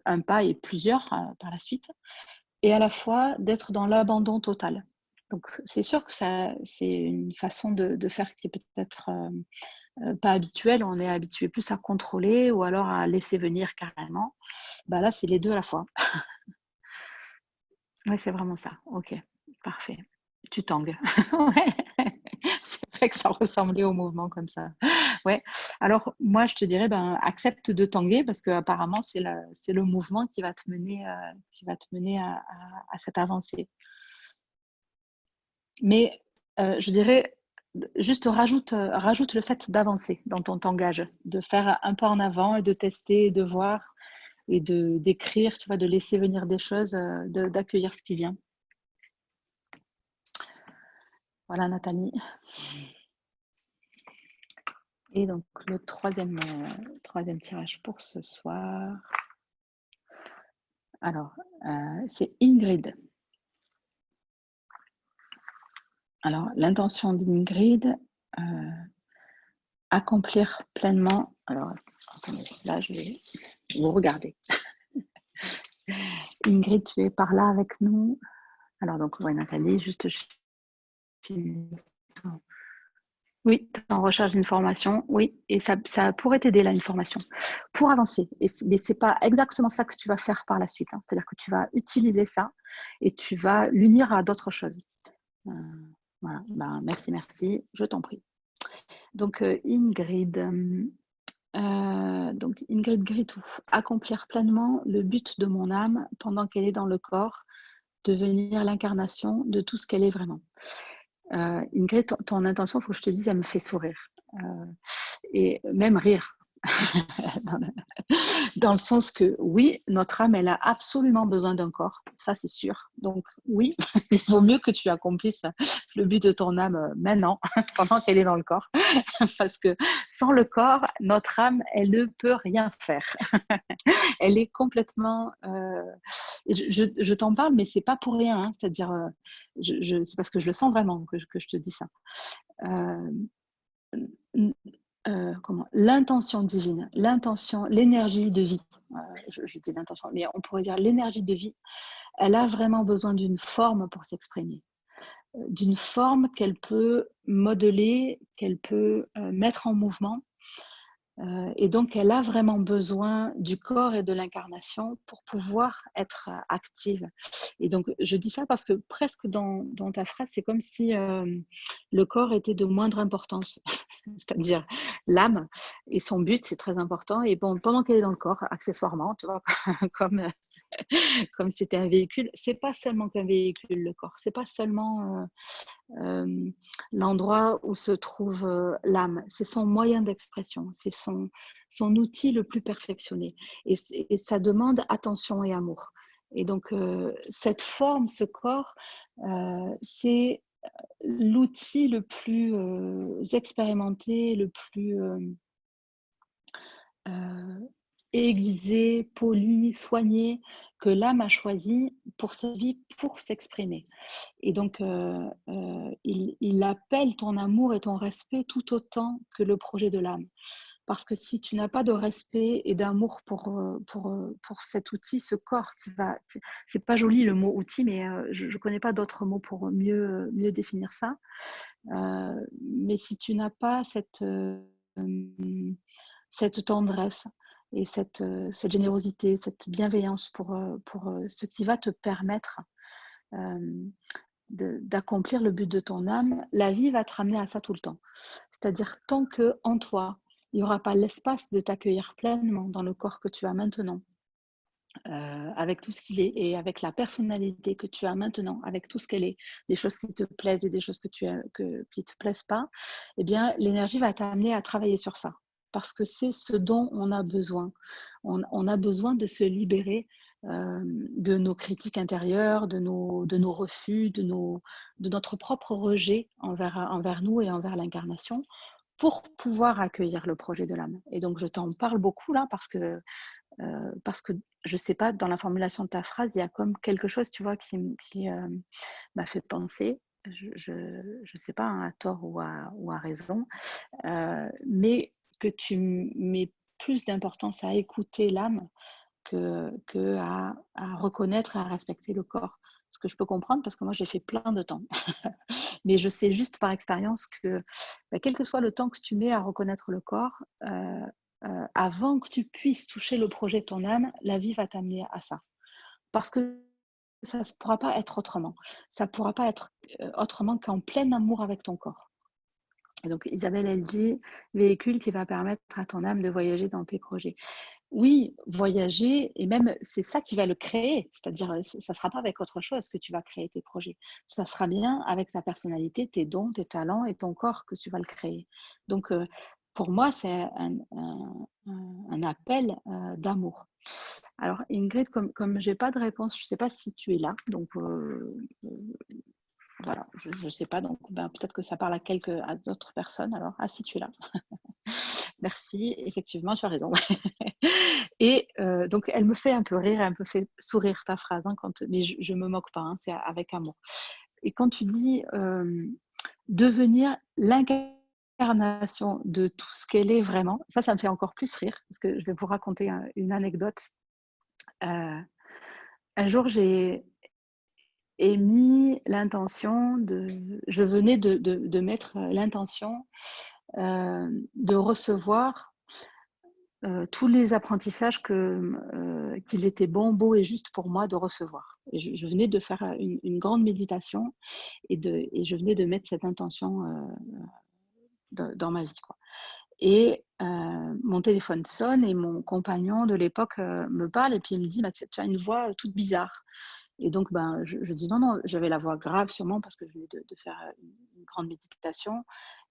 un pas et plusieurs par la suite, et à la fois d'être dans l'abandon total. Donc c'est sûr que c'est une façon de faire qui est peut-être pas habituelle. On est habitué plus à contrôler ou alors à laisser venir carrément. Bah là, c'est les deux à la fois. Oui, c'est vraiment ça. Ok, parfait. Tu tangues. Ouais, c'est que ça ressemblait au mouvement comme ça. Ouais. Alors, moi, je te dirais, accepte de tanguer parce qu'apparemment, c'est le mouvement qui va te mener, à cette avancée. Mais je dirais, juste rajoute le fait d'avancer dans ton tangage, de faire un pas en avant et de tester, de voir et d'écrire, tu vois, de laisser venir des choses, d'accueillir ce qui vient. Voilà, Nathalie. Et donc, le troisième tirage pour ce soir. Alors, c'est Ingrid. Alors, l'intention d'Ingrid, accomplir pleinement. Alors, attendez, là, je vais vous regarder. Ingrid, tu es par là avec nous. Alors, donc, ouais, Nathalie, juste. Oui, tu es en recherche d'une formation, oui, et ça pourrait t'aider là, une formation, pour avancer. Mais ce n'est pas exactement ça que tu vas faire par la suite, hein. C'est-à-dire que tu vas utiliser ça et tu vas l'unir à d'autres choses. Voilà, merci, je t'en prie. Donc, Ingrid Gritou, accomplir pleinement le but de mon âme pendant qu'elle est dans le corps, devenir l'incarnation de tout ce qu'elle est vraiment. Ingrid, ton intention, il faut que je te dise, elle me fait sourire. Et même rire. Dans le sens que oui, notre âme, elle a absolument besoin d'un corps, ça c'est sûr. Donc oui, il vaut mieux que tu accomplisses le but de ton âme maintenant, pendant qu'elle est dans le corps, parce que sans le corps, notre âme, elle ne peut rien faire. Elle est complètement... je t'en parle, mais c'est pas pour rien, hein. C'est-à-dire, c'est parce que je le sens vraiment que je te dis ça. L'intention divine, l'énergie de vie, je dis l'intention, mais on pourrait dire l'énergie de vie, elle a vraiment besoin d'une forme pour s'exprimer, d'une forme qu'elle peut modeler, qu'elle peut mettre en mouvement. Et donc, elle a vraiment besoin du corps et de l'incarnation pour pouvoir être active. Et donc, je dis ça parce que presque dans ta phrase, c'est comme si le corps était de moindre importance. C'est-à-dire l'âme et son but, c'est très important. Et bon, pendant qu'elle est dans le corps, accessoirement, tu vois, comme c'était un véhicule, c'est pas seulement qu'un véhicule, le corps. C'est pas seulement l'endroit où se trouve l'âme. C'est son moyen d'expression. C'est son outil le plus perfectionné. Et ça demande attention et amour. Et donc, cette forme, ce corps, c'est l'outil le plus expérimenté, le plus aiguisé, poli, soigné, que l'âme a choisi pour sa vie, pour s'exprimer. Et donc, il appelle ton amour et ton respect tout autant que le projet de l'âme. Parce que si tu n'as pas de respect et d'amour pour cet outil, ce corps qui va... C'est pas joli le mot outil, mais je ne connais pas d'autres mots pour mieux définir ça. Mais si tu n'as pas cette tendresse et cette générosité, cette bienveillance pour ce qui va te permettre d'accomplir le but de ton âme, la vie va te ramener à ça tout le temps. C'est-à-dire tant qu'en toi, il n'y aura pas l'espace de t'accueillir pleinement dans le corps que tu as maintenant, avec tout ce qu'il est et avec la personnalité que tu as maintenant, avec tout ce qu'elle est, des choses qui te plaisent et des choses qui ne te plaisent pas, eh bien, l'énergie va t'amener à travailler sur ça. Parce que c'est ce dont on a besoin. On a besoin de se libérer de nos critiques intérieures, de nos refus, de notre propre rejet envers nous et envers l'incarnation, pour pouvoir accueillir le projet de l'âme. Et donc, je t'en parle beaucoup là parce que je ne sais pas, dans la formulation de ta phrase, il y a comme quelque chose, tu vois, qui m'a fait penser, je ne sais pas, hein, à tort ou à raison, mais que tu mets plus d'importance à écouter l'âme que à reconnaître et à respecter le corps. Ce que je peux comprendre parce que moi, j'ai fait plein de temps. Mais je sais juste par expérience que quel que soit le temps que tu mets à reconnaître le corps, avant que tu puisses toucher le projet de ton âme, la vie va t'amener à ça. Parce que ça ne pourra pas être autrement. Ça ne pourra pas être autrement qu'en plein amour avec ton corps. Et donc, Isabelle, elle dit, véhicule qui va permettre à ton âme de voyager dans tes projets. Oui, voyager, et même c'est ça qui va le créer. C'est-à-dire, ça ne sera pas avec autre chose que tu vas créer tes projets. Ça sera bien avec ta personnalité, tes dons, tes talents et ton corps que tu vas le créer. Donc, pour moi, c'est un appel d'amour. Alors, Ingrid, comme je n'ai pas de réponse, je ne sais pas si tu es là. Donc, voilà, je ne sais pas. Donc, peut-être que ça parle à d'autres personnes. Alors, ah, si tu es là. Merci, effectivement, tu as raison. Et donc, elle me fait un peu rire, elle me fait sourire ta phrase, hein, mais je ne me moque pas, hein, c'est avec amour. Et quand tu dis devenir l'incarnation de tout ce qu'elle est vraiment, ça me fait encore plus rire, parce que je vais vous raconter une anecdote. Un jour, j'ai émis l'intention je venais de mettre l'intention de recevoir tous les apprentissages qu'il était bon, beau et juste pour moi de recevoir. Et je venais de faire une grande méditation et je venais de mettre cette intention dans ma vie, quoi. Et mon téléphone sonne et mon compagnon de l'époque me parle et puis il me dit tu as une voix toute bizarre. Et donc, je dis non, j'avais la voix grave sûrement parce que je venais de faire une grande méditation.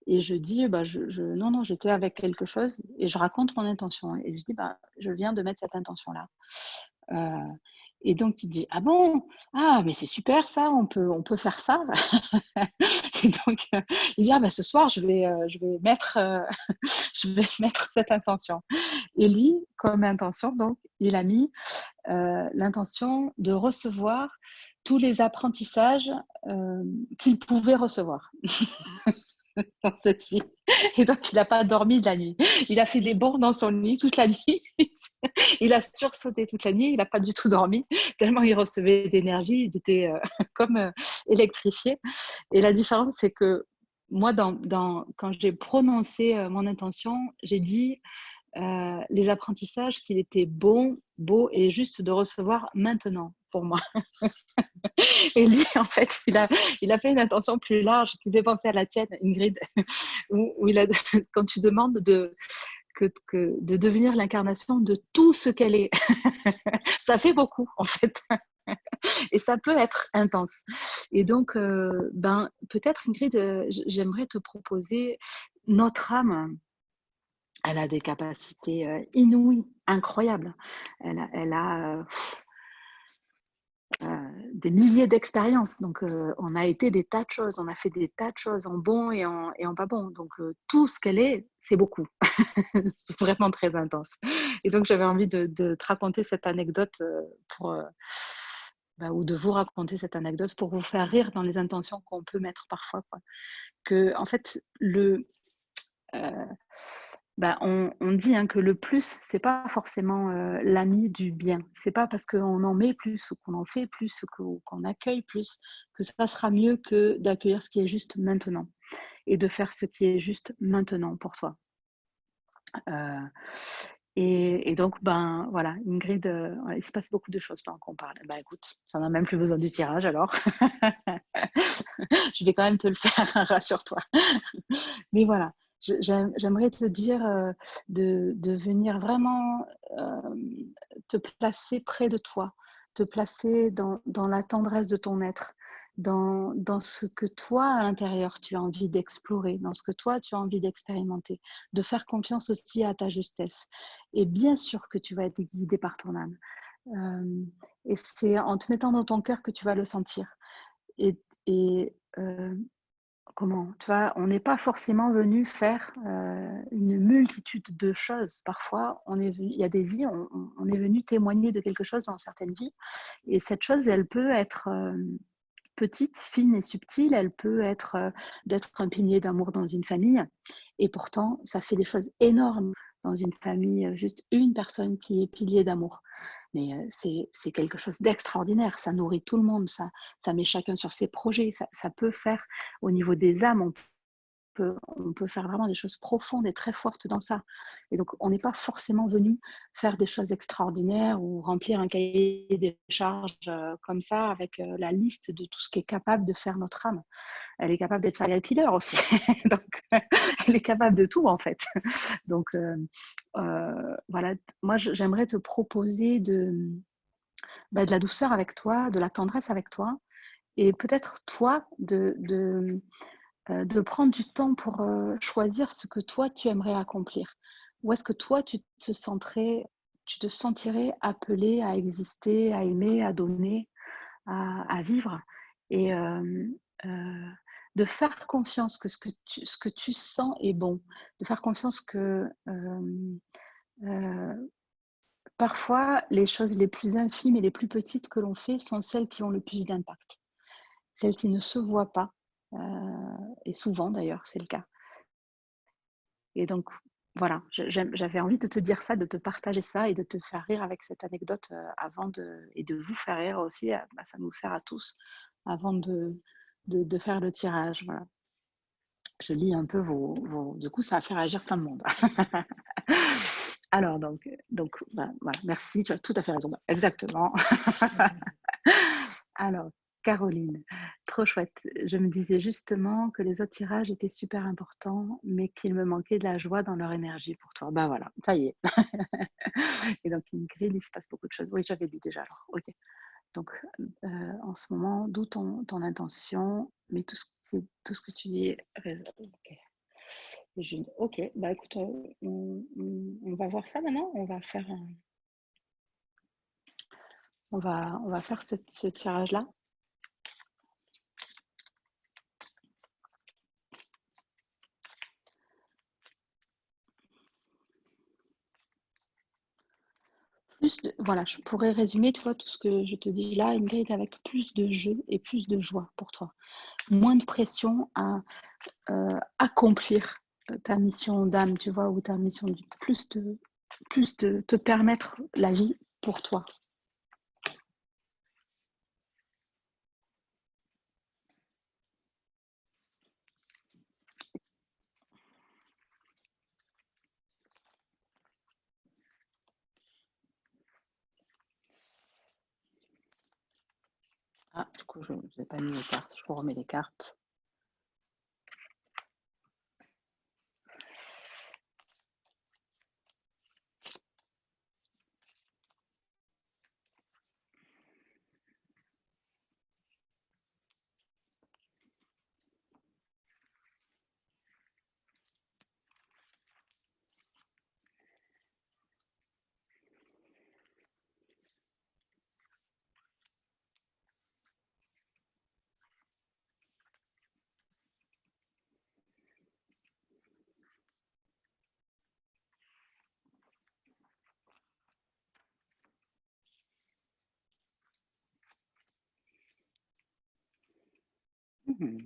Et je dis, non, j'étais avec quelque chose et je raconte mon intention. Et je dis, je viens de mettre cette intention-là. Et donc, il dit, ah bon? Ah, mais c'est super ça, on peut faire ça. Et donc, il dit, ce soir, je vais mettre, je vais mettre cette intention. Et lui, comme intention, donc, il a mis l'intention de recevoir tous les apprentissages qu'il pouvait recevoir dans cette vie. Et donc, il n'a pas dormi de la nuit. Il a fait des bonds dans son lit toute la nuit. Il a sursauté toute la nuit. Il n'a pas du tout dormi, tellement il recevait d'énergie. Il était comme électrifié. Et la différence, c'est que moi, quand j'ai prononcé mon intention, j'ai dit les apprentissages qu'il était bon, beau et juste de recevoir maintenant pour moi. Et lui, en fait, il a fait une intention plus large qui fait penser à la tienne, Ingrid, où quand tu demandes de devenir l'incarnation de tout ce qu'elle est. Ça fait beaucoup, en fait. Et ça peut être intense. Et donc, peut-être, Ingrid, j'aimerais te proposer notre âme. Elle a des capacités inouïes, incroyables. Elle a des milliers d'expériences. Donc, on a été des tas de choses. On a fait des tas de choses en bon et en pas bon. Donc, tout ce qu'elle est, c'est beaucoup. C'est vraiment très intense. Et donc, j'avais envie de te raconter cette anecdote ou de vous raconter cette anecdote pour vous faire rire dans les intentions qu'on peut mettre parfois, quoi. Que, en fait, on dit que le plus, c'est pas forcément l'ami du bien. C'est pas parce qu'on en met plus ou qu'on en fait plus ou qu'on accueille plus que ça sera mieux que d'accueillir ce qui est juste maintenant et de faire ce qui est juste maintenant pour toi. Et donc, voilà, Ingrid, il se passe beaucoup de choses pendant qu'on parle. Écoute, ça n'a même plus besoin du tirage alors. Je vais quand même te le faire, rassure-toi. Mais voilà. J'aimerais te dire de venir vraiment te placer près de toi, te placer dans la tendresse de ton être, dans ce que toi, à l'intérieur, tu as envie d'explorer, dans ce que toi, tu as envie d'expérimenter, de faire confiance aussi à ta justesse. Et bien sûr que tu vas être guidé par ton âme. Et c'est en te mettant dans ton cœur que tu vas le sentir. Et comment, tu vois, on n'est pas forcément venu faire une multitude de choses. Parfois, il y a des vies, on est venu témoigner de quelque chose dans certaines vies. Et cette chose, elle peut être petite, fine et subtile. Elle peut être d'être un pilier d'amour dans une famille. Et pourtant, ça fait des choses énormes dans une famille, juste une personne qui est pilier d'amour. Mais c'est quelque chose d'extraordinaire, ça nourrit tout le monde, ça met chacun sur ses projets, ça peut faire au niveau des âmes, on on peut faire vraiment des choses profondes et très fortes dans ça. Et donc, on n'est pas forcément venu faire des choses extraordinaires ou remplir un cahier des charges comme ça avec la liste de tout ce qui est capable de faire notre âme. Elle est capable d'être serial killer aussi. Donc, elle est capable de tout, en fait. Donc, voilà, moi, j'aimerais te proposer de la douceur avec toi, de la tendresse avec toi, et peut-être toi de prendre du temps pour choisir ce que toi tu aimerais accomplir. Où est-ce que toi tu te sentirais appelé à exister, à aimer, à donner, à vivre, et de faire confiance que ce que tu sens est bon, de faire confiance que parfois les choses les plus infimes et les plus petites que l'on fait sont celles qui ont le plus d'impact, celles qui ne se voient pas, et souvent d'ailleurs c'est le cas. Et donc voilà, j'avais envie de te dire ça, de te partager ça et de te faire rire avec cette anecdote et de vous faire rire aussi, ça nous sert à tous avant de faire le tirage. Voilà. Je lis un peu du coup, ça a fait réagir plein de monde. Alors, voilà, merci, tu as tout à fait raison. Exactement. Alors, Caroline, trop chouette. Je me disais justement que les autres tirages étaient super importants, mais qu'il me manquait de la joie dans leur énergie pour toi. Ben voilà, ça y est. Et donc, Ingrid, il se passe beaucoup de choses. Oui, j'avais lu déjà alors. Ok. Donc, en ce moment, d'où ton intention, mais tout ce que tu dis est raisonnable. Ok. Ok, bah écoute, on va voir ça maintenant. On va faire ce tirage-là. Voilà, je pourrais résumer, tu vois, tout ce que je te dis là, Ingrid, avec plus de jeu et plus de joie pour toi. Moins de pression à accomplir ta mission d'âme, tu vois, ou ta mission de vie. Plus de te permettre la vie pour toi. Ah, du coup, je n'ai pas mis les cartes. Je vous remets les cartes. Mmh.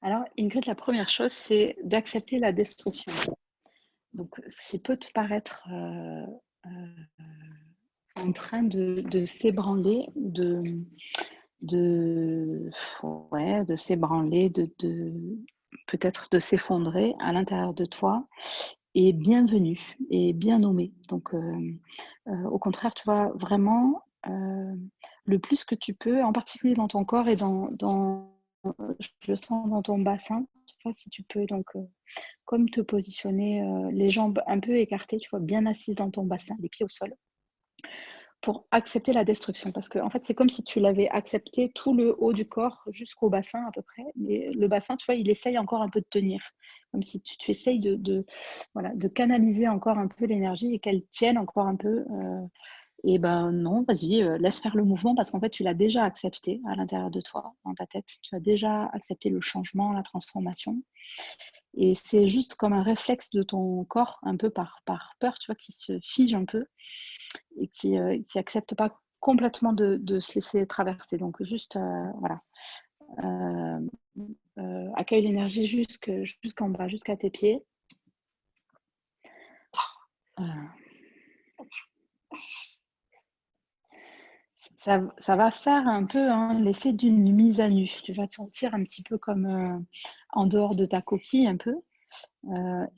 Alors, Ingrid, la première chose, c'est d'accepter la destruction. Donc, ce qui peut te paraître en train de s'ébranler, de s'ébranler, peut-être de s'effondrer à l'intérieur de toi, est bienvenue et bien nommé. Donc, au contraire, tu vois, vraiment, le plus que tu peux, en particulier dans ton corps et je le sens dans ton bassin, tu vois, si tu peux, donc, comme te positionner les jambes un peu écartées, tu vois, bien assises dans ton bassin, les pieds au sol, pour accepter la destruction. Parce que en fait, c'est comme si tu l'avais accepté tout le haut du corps jusqu'au bassin à peu près. Mais le bassin, tu vois, il essaye encore un peu de tenir. Comme si tu essayes de canaliser encore un peu l'énergie et qu'elle tienne encore un peu. Et ben non, vas-y, laisse faire le mouvement parce qu'en fait, tu l'as déjà accepté à l'intérieur de toi, dans ta tête. Tu as déjà accepté le changement, la transformation. Et c'est juste comme un réflexe de ton corps, un peu par peur, tu vois, qui se fige un peu et qui n'accepte pas complètement de se laisser traverser. Donc juste, voilà, Accueille l'énergie jusqu'en bas, jusqu'à tes pieds. Ça va faire un peu l'effet d'une mise à nu. Tu vas te sentir un petit peu comme en dehors de ta coquille un peu,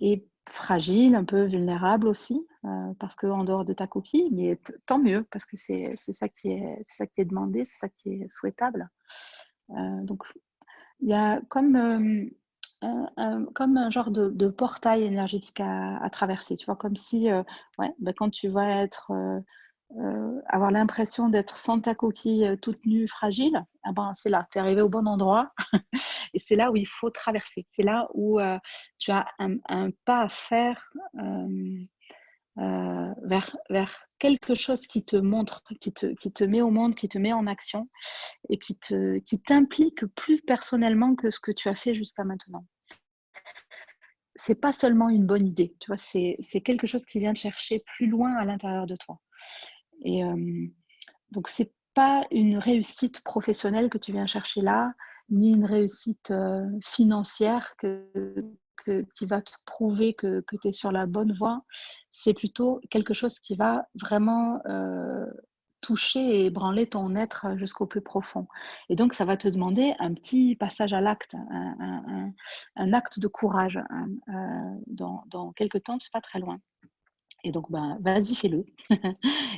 et fragile, un peu vulnérable aussi, parce qu'en dehors de ta coquille, mais tant mieux, parce que c'est ça qui est demandé, c'est ça qui est souhaitable. Donc, il y a comme un genre de portail énergétique à traverser, tu vois, comme si, quand tu vas avoir l'impression d'être sans ta coquille, toute nue, fragile, ah ben, c'est là, tu es arrivé au bon endroit et c'est là où il faut traverser. C'est là où tu as un pas à faire vers quelque chose qui te montre, qui te met au monde, qui te met en action et qui t'implique plus personnellement que ce que tu as fait jusqu'à maintenant. C'est pas seulement une bonne idée, tu vois, c'est quelque chose qui vient te chercher plus loin à l'intérieur de toi. Et donc, c'est pas une réussite professionnelle que tu viens chercher là, ni une réussite financière qui va te prouver que tu es sur la bonne voie. C'est plutôt quelque chose qui va vraiment toucher et ébranler ton être jusqu'au plus profond. Et donc, ça va te demander un petit passage à l'acte, un acte de courage. Dans quelques temps, c'est pas très loin. Et donc, vas-y, fais-le.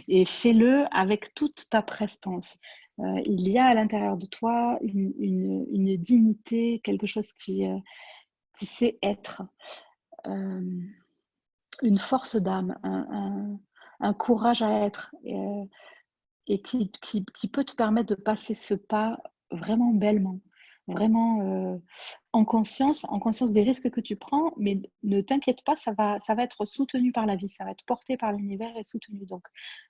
Et fais-le avec toute ta prestance. Il y a à l'intérieur de toi une dignité, quelque chose qui sait être, une force d'âme, un courage à être, et qui peut te permettre de passer ce pas vraiment bellement, vraiment en conscience des risques que tu prends, mais ne t'inquiète pas, ça va être soutenu par la vie, ça va être porté par l'univers et soutenu. Donc,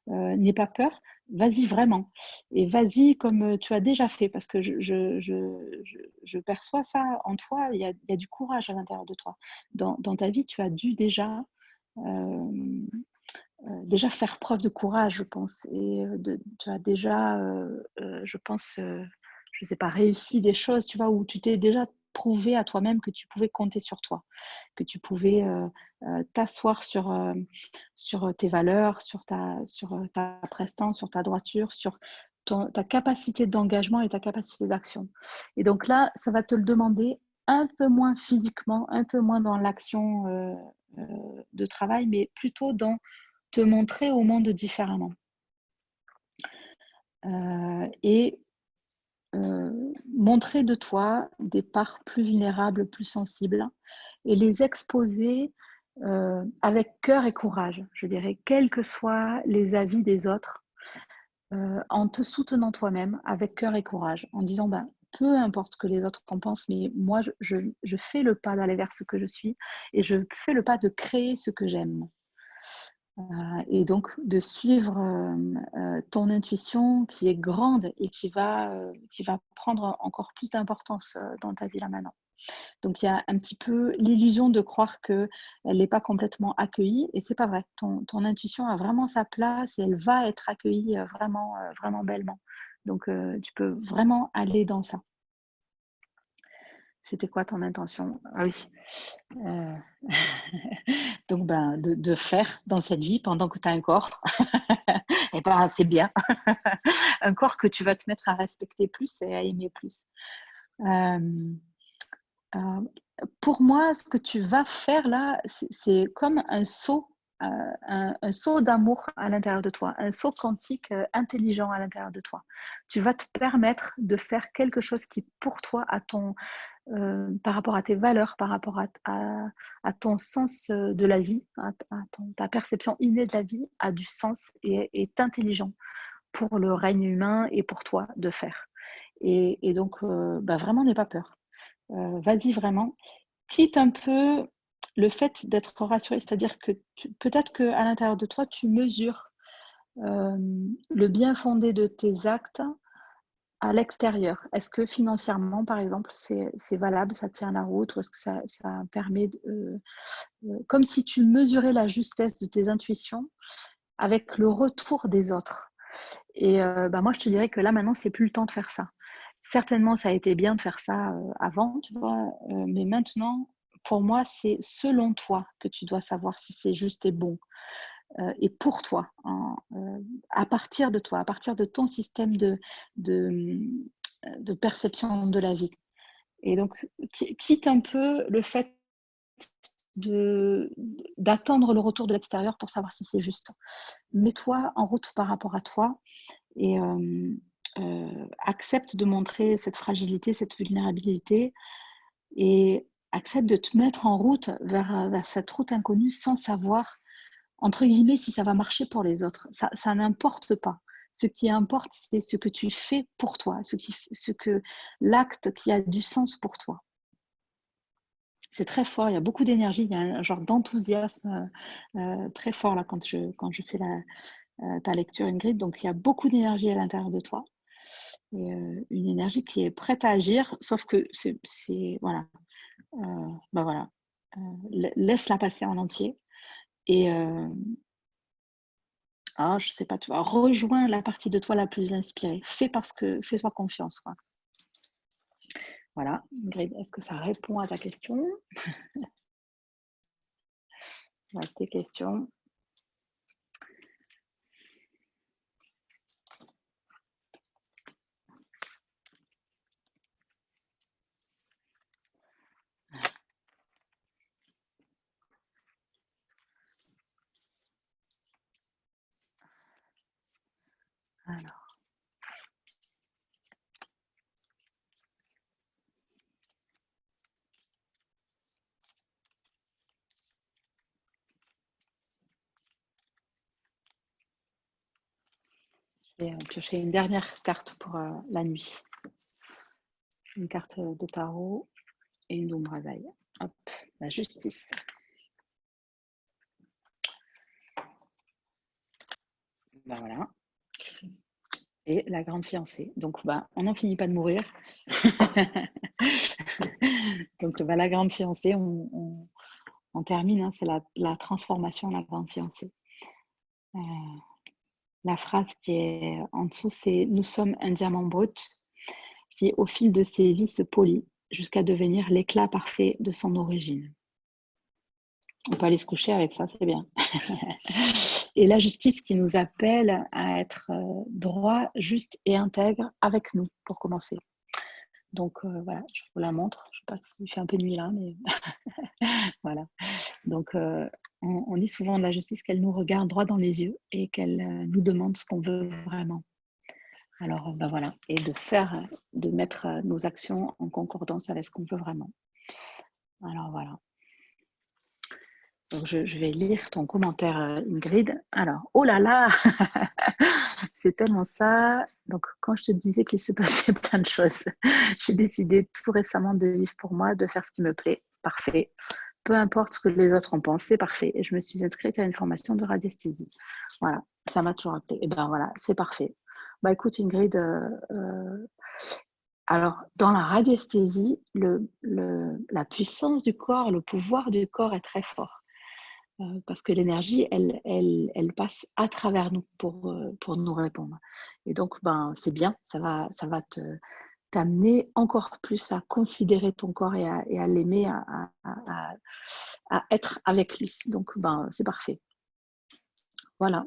n'aie pas peur, vas-y vraiment. Et vas-y comme tu as déjà fait, parce que je perçois ça en toi, il y a du courage à l'intérieur de toi. Dans ta vie, tu as dû déjà faire preuve de courage, je pense. Et tu as déjà, je pense, je sais pas, réussi des choses, tu vois, où tu t'es déjà prouvé à toi-même que tu pouvais compter sur toi, que tu pouvais t'asseoir sur tes valeurs, sur ta prestance, sur ta droiture, sur ta capacité d'engagement et ta capacité d'action. Et donc là, ça va te le demander un peu moins physiquement, un peu moins dans l'action de travail, mais plutôt dans te montrer au monde différemment. Et montrer de toi des parts plus vulnérables, plus sensibles, et les exposer avec cœur et courage, je dirais, quels que soient les avis des autres, en te soutenant toi-même avec cœur et courage, en disant peu importe ce que les autres en pensent, mais moi je fais le pas d'aller vers ce que je suis et je fais le pas de créer ce que j'aime. Et donc de suivre ton intuition qui est grande et qui va prendre encore plus d'importance dans ta vie là maintenant. Donc il y a un petit peu l'illusion de croire qu'elle n'est pas complètement accueillie, et c'est pas vrai. Ton intuition a vraiment sa place et elle va être accueillie vraiment, vraiment bellement. Donc tu peux vraiment aller dans ça. C'était quoi ton intention? Ah oui. Donc, de faire dans cette vie pendant que tu as un corps, et c'est bien. Un corps que tu vas te mettre à respecter plus et à aimer plus. Pour moi, ce que tu vas faire là, c'est comme un saut, un saut d'amour à l'intérieur de toi, un saut quantique intelligent à l'intérieur de toi. Tu vas te permettre de faire quelque chose qui, pour toi, par rapport à tes valeurs, par rapport à ton sens de la vie, ta perception innée de la vie, a du sens et est intelligent pour le règne humain et pour toi de faire. Et donc, vraiment, n'aie pas peur. Vas-y vraiment. Quitte un peu le fait d'être rassuré, c'est-à-dire que peut-être qu'à l'intérieur de toi, tu mesures le bien fondé de tes actes à l'extérieur. Est-ce que financièrement, par exemple, c'est valable, ça tient la route, ou est-ce que ça permet, comme si tu mesurais la justesse de tes intuitions avec le retour des autres. Et moi, je te dirais que là, maintenant, c'est plus le temps de faire ça. certainement, ça a été bien de faire ça avant, tu vois, mais maintenant, pour moi, c'est selon toi que tu dois savoir si c'est juste et bon. Et pour toi, à partir de toi, à partir de ton système de perception de la vie. Et donc, quitte un peu le fait d'attendre le retour de l'extérieur pour savoir si c'est juste. Mets-toi en route par rapport à toi et accepte de montrer cette fragilité, cette vulnérabilité et accepte de te mettre en route vers cette route inconnue sans savoir, entre guillemets, si ça va marcher pour les autres. Ça n'importe pas. Ce qui importe, c'est ce que tu fais pour toi, l'acte qui a du sens pour toi. C'est très fort, il y a beaucoup d'énergie, il y a un genre d'enthousiasme très fort là quand je fais ta lecture, Ingrid. Donc il y a beaucoup d'énergie à l'intérieur de toi. Et, une énergie qui est prête à agir, sauf que voilà. Voilà. Laisse-la passer en entier. Et je sais pas, tu vois, rejoins la partie de toi la plus inspirée. Fais-toi confiance, quoi. Voilà, Ingrid, est-ce que ça répond à ta question? Tes questions. Alors. Je vais piocher une dernière carte pour la nuit. Une carte de tarot et une Dombrazaï. Hop, la justice. Voilà. Et la grande fiancée. Donc, on n'en finit pas de mourir. Donc, la grande fiancée, on termine. Hein, c'est la transformation, la grande fiancée. La phrase qui est en dessous, c'est « Nous sommes un diamant brut qui, au fil de ses vies, se polit jusqu'à devenir l'éclat parfait de son origine. » On peut aller se coucher avec ça, c'est bien. Et la justice qui nous appelle à être droit, juste et intègre avec nous, pour commencer. Donc, voilà, je vous la montre. Je ne sais pas s'il fait un peu nuit là, mais voilà. Donc, on dit souvent de la justice qu'elle nous regarde droit dans les yeux et qu'elle nous demande ce qu'on veut vraiment. Alors, voilà. Et de mettre nos actions en concordance avec ce qu'on veut vraiment. Alors, voilà. Donc, je vais lire ton commentaire, Ingrid. Alors, oh là là, c'est tellement ça. Donc, quand je te disais qu'il se passait plein de choses, j'ai décidé tout récemment de vivre pour moi, de faire ce qui me plaît. Parfait. Peu importe ce que les autres en pensent, c'est parfait. Et je me suis inscrite à une formation de radiesthésie. Voilà, ça m'a toujours appelé. Et voilà, c'est parfait. Écoute, Ingrid, alors, dans la radiesthésie, la puissance du corps, le pouvoir du corps est très fort. Parce que l'énergie, elle passe à travers nous pour nous répondre. Et donc, c'est bien, ça va t'amener encore plus à considérer ton corps et à l'aimer, à être avec lui. Donc, c'est parfait. Voilà.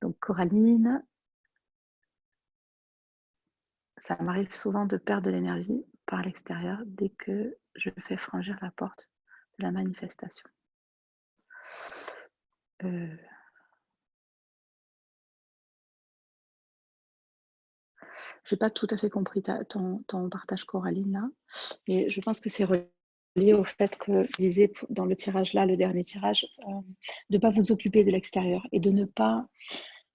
Donc, Coraline, ça m'arrive souvent de perdre de l'énergie par l'extérieur dès que je fais franchir la porte de la manifestation. Je n'ai pas tout à fait compris ton partage, Coraline, là, mais je pense que c'est relié au fait que je disais dans le tirage là, le dernier tirage, de ne pas vous occuper de l'extérieur et de ne pas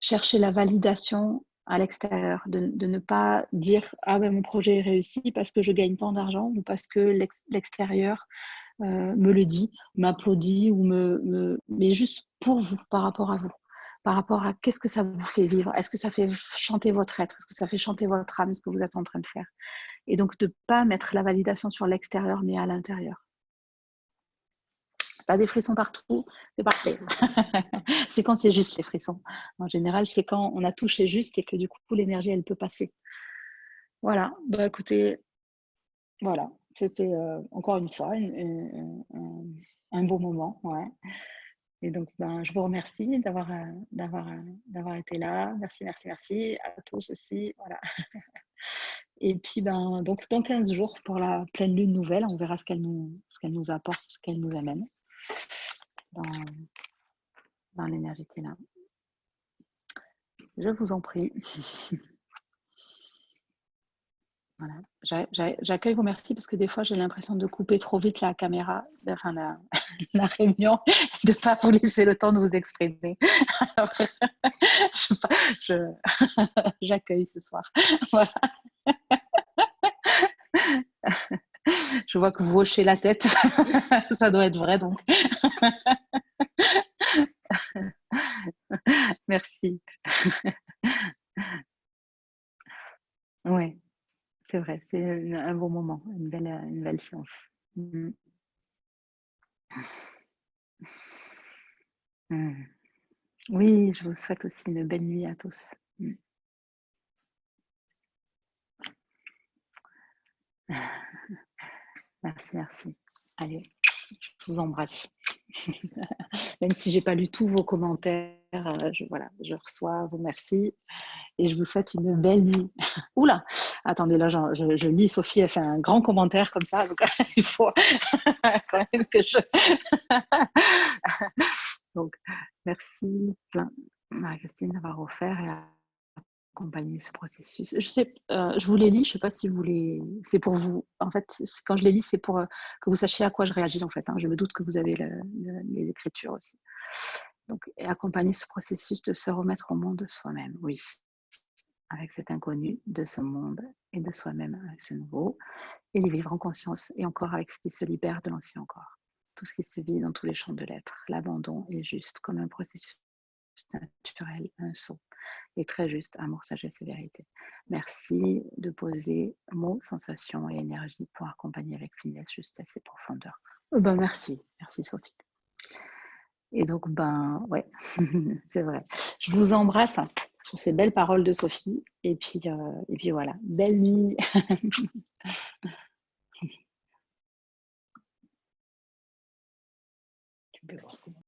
chercher la validation à l'extérieur, de ne pas dire « Ah ben mon projet est réussi parce que je gagne tant d'argent ou parce que l'extérieur me le dit, m'applaudit, mais juste pour vous, par rapport à vous. Par rapport à qu'est-ce que ça vous fait vivre. Est-ce que ça fait chanter votre être? Est-ce que ça fait chanter votre âme, ce que vous êtes en train de faire? Et donc, de ne pas mettre la validation sur l'extérieur, mais à l'intérieur. Tu as des frissons partout, c'est parfait. C'est quand c'est juste les frissons. En général, c'est quand on a touché juste et que du coup, l'énergie, elle peut passer. Voilà, bah, écoutez, voilà, c'était encore une fois un beau moment. Ouais. Et donc, ben, je vous remercie d'avoir été là. Merci, merci, merci à tous aussi. Voilà. Et puis, ben, donc, dans 15 jours, pour la pleine lune nouvelle, on verra ce qu'elle nous apporte, ce qu'elle nous amène dans, dans l'énergie qui est là. Je vous en prie. Voilà. J'accueille vos merci parce que des fois, j'ai l'impression de couper trop vite la caméra, enfin la réunion, de ne pas vous laisser le temps de vous exprimer. Alors, j'accueille ce soir. Voilà. Je vois que vous hochez la tête. Ça doit être vrai, donc. Merci. Oui, c'est vrai. C'est un bon moment, une belle séance. Mm. Mm. Oui, je vous souhaite aussi une belle nuit à tous. Mm. Merci, merci. Allez, je vous embrasse. Même si j'ai pas lu tous vos commentaires, voilà, je reçois vos merci et je vous souhaite une belle nuit. Oula, attendez, là, je lis, Sophie a fait un grand commentaire comme ça, donc il faut quand même que je... Donc, merci Marie-Christine d'avoir offert et accompagné ce processus. Je sais, je vous les lis, je sais pas si vous les... C'est pour vous. En fait, quand je les lis, c'est pour que vous sachiez à quoi je réagis, en fait. Hein. Je me doute que vous avez les écritures aussi. Donc, et accompagner ce processus de se remettre au monde de soi-même, oui, avec cet inconnu de ce monde et de soi-même avec ce nouveau, et les vivre en conscience et encore avec ce qui se libère de l'ancien encore. Tout ce qui se vit dans tous les champs de l'être. L'abandon est juste comme un processus naturel, un saut. Et très juste, amour, sagesse et vérité. Merci de poser mots, sensations et énergie pour accompagner avec finesse, justesse et profondeur. Ben merci Sophie. Et donc, ben ouais, c'est vrai. Je vous embrasse sur ces belles paroles de Sophie. Et puis voilà, belle nuit.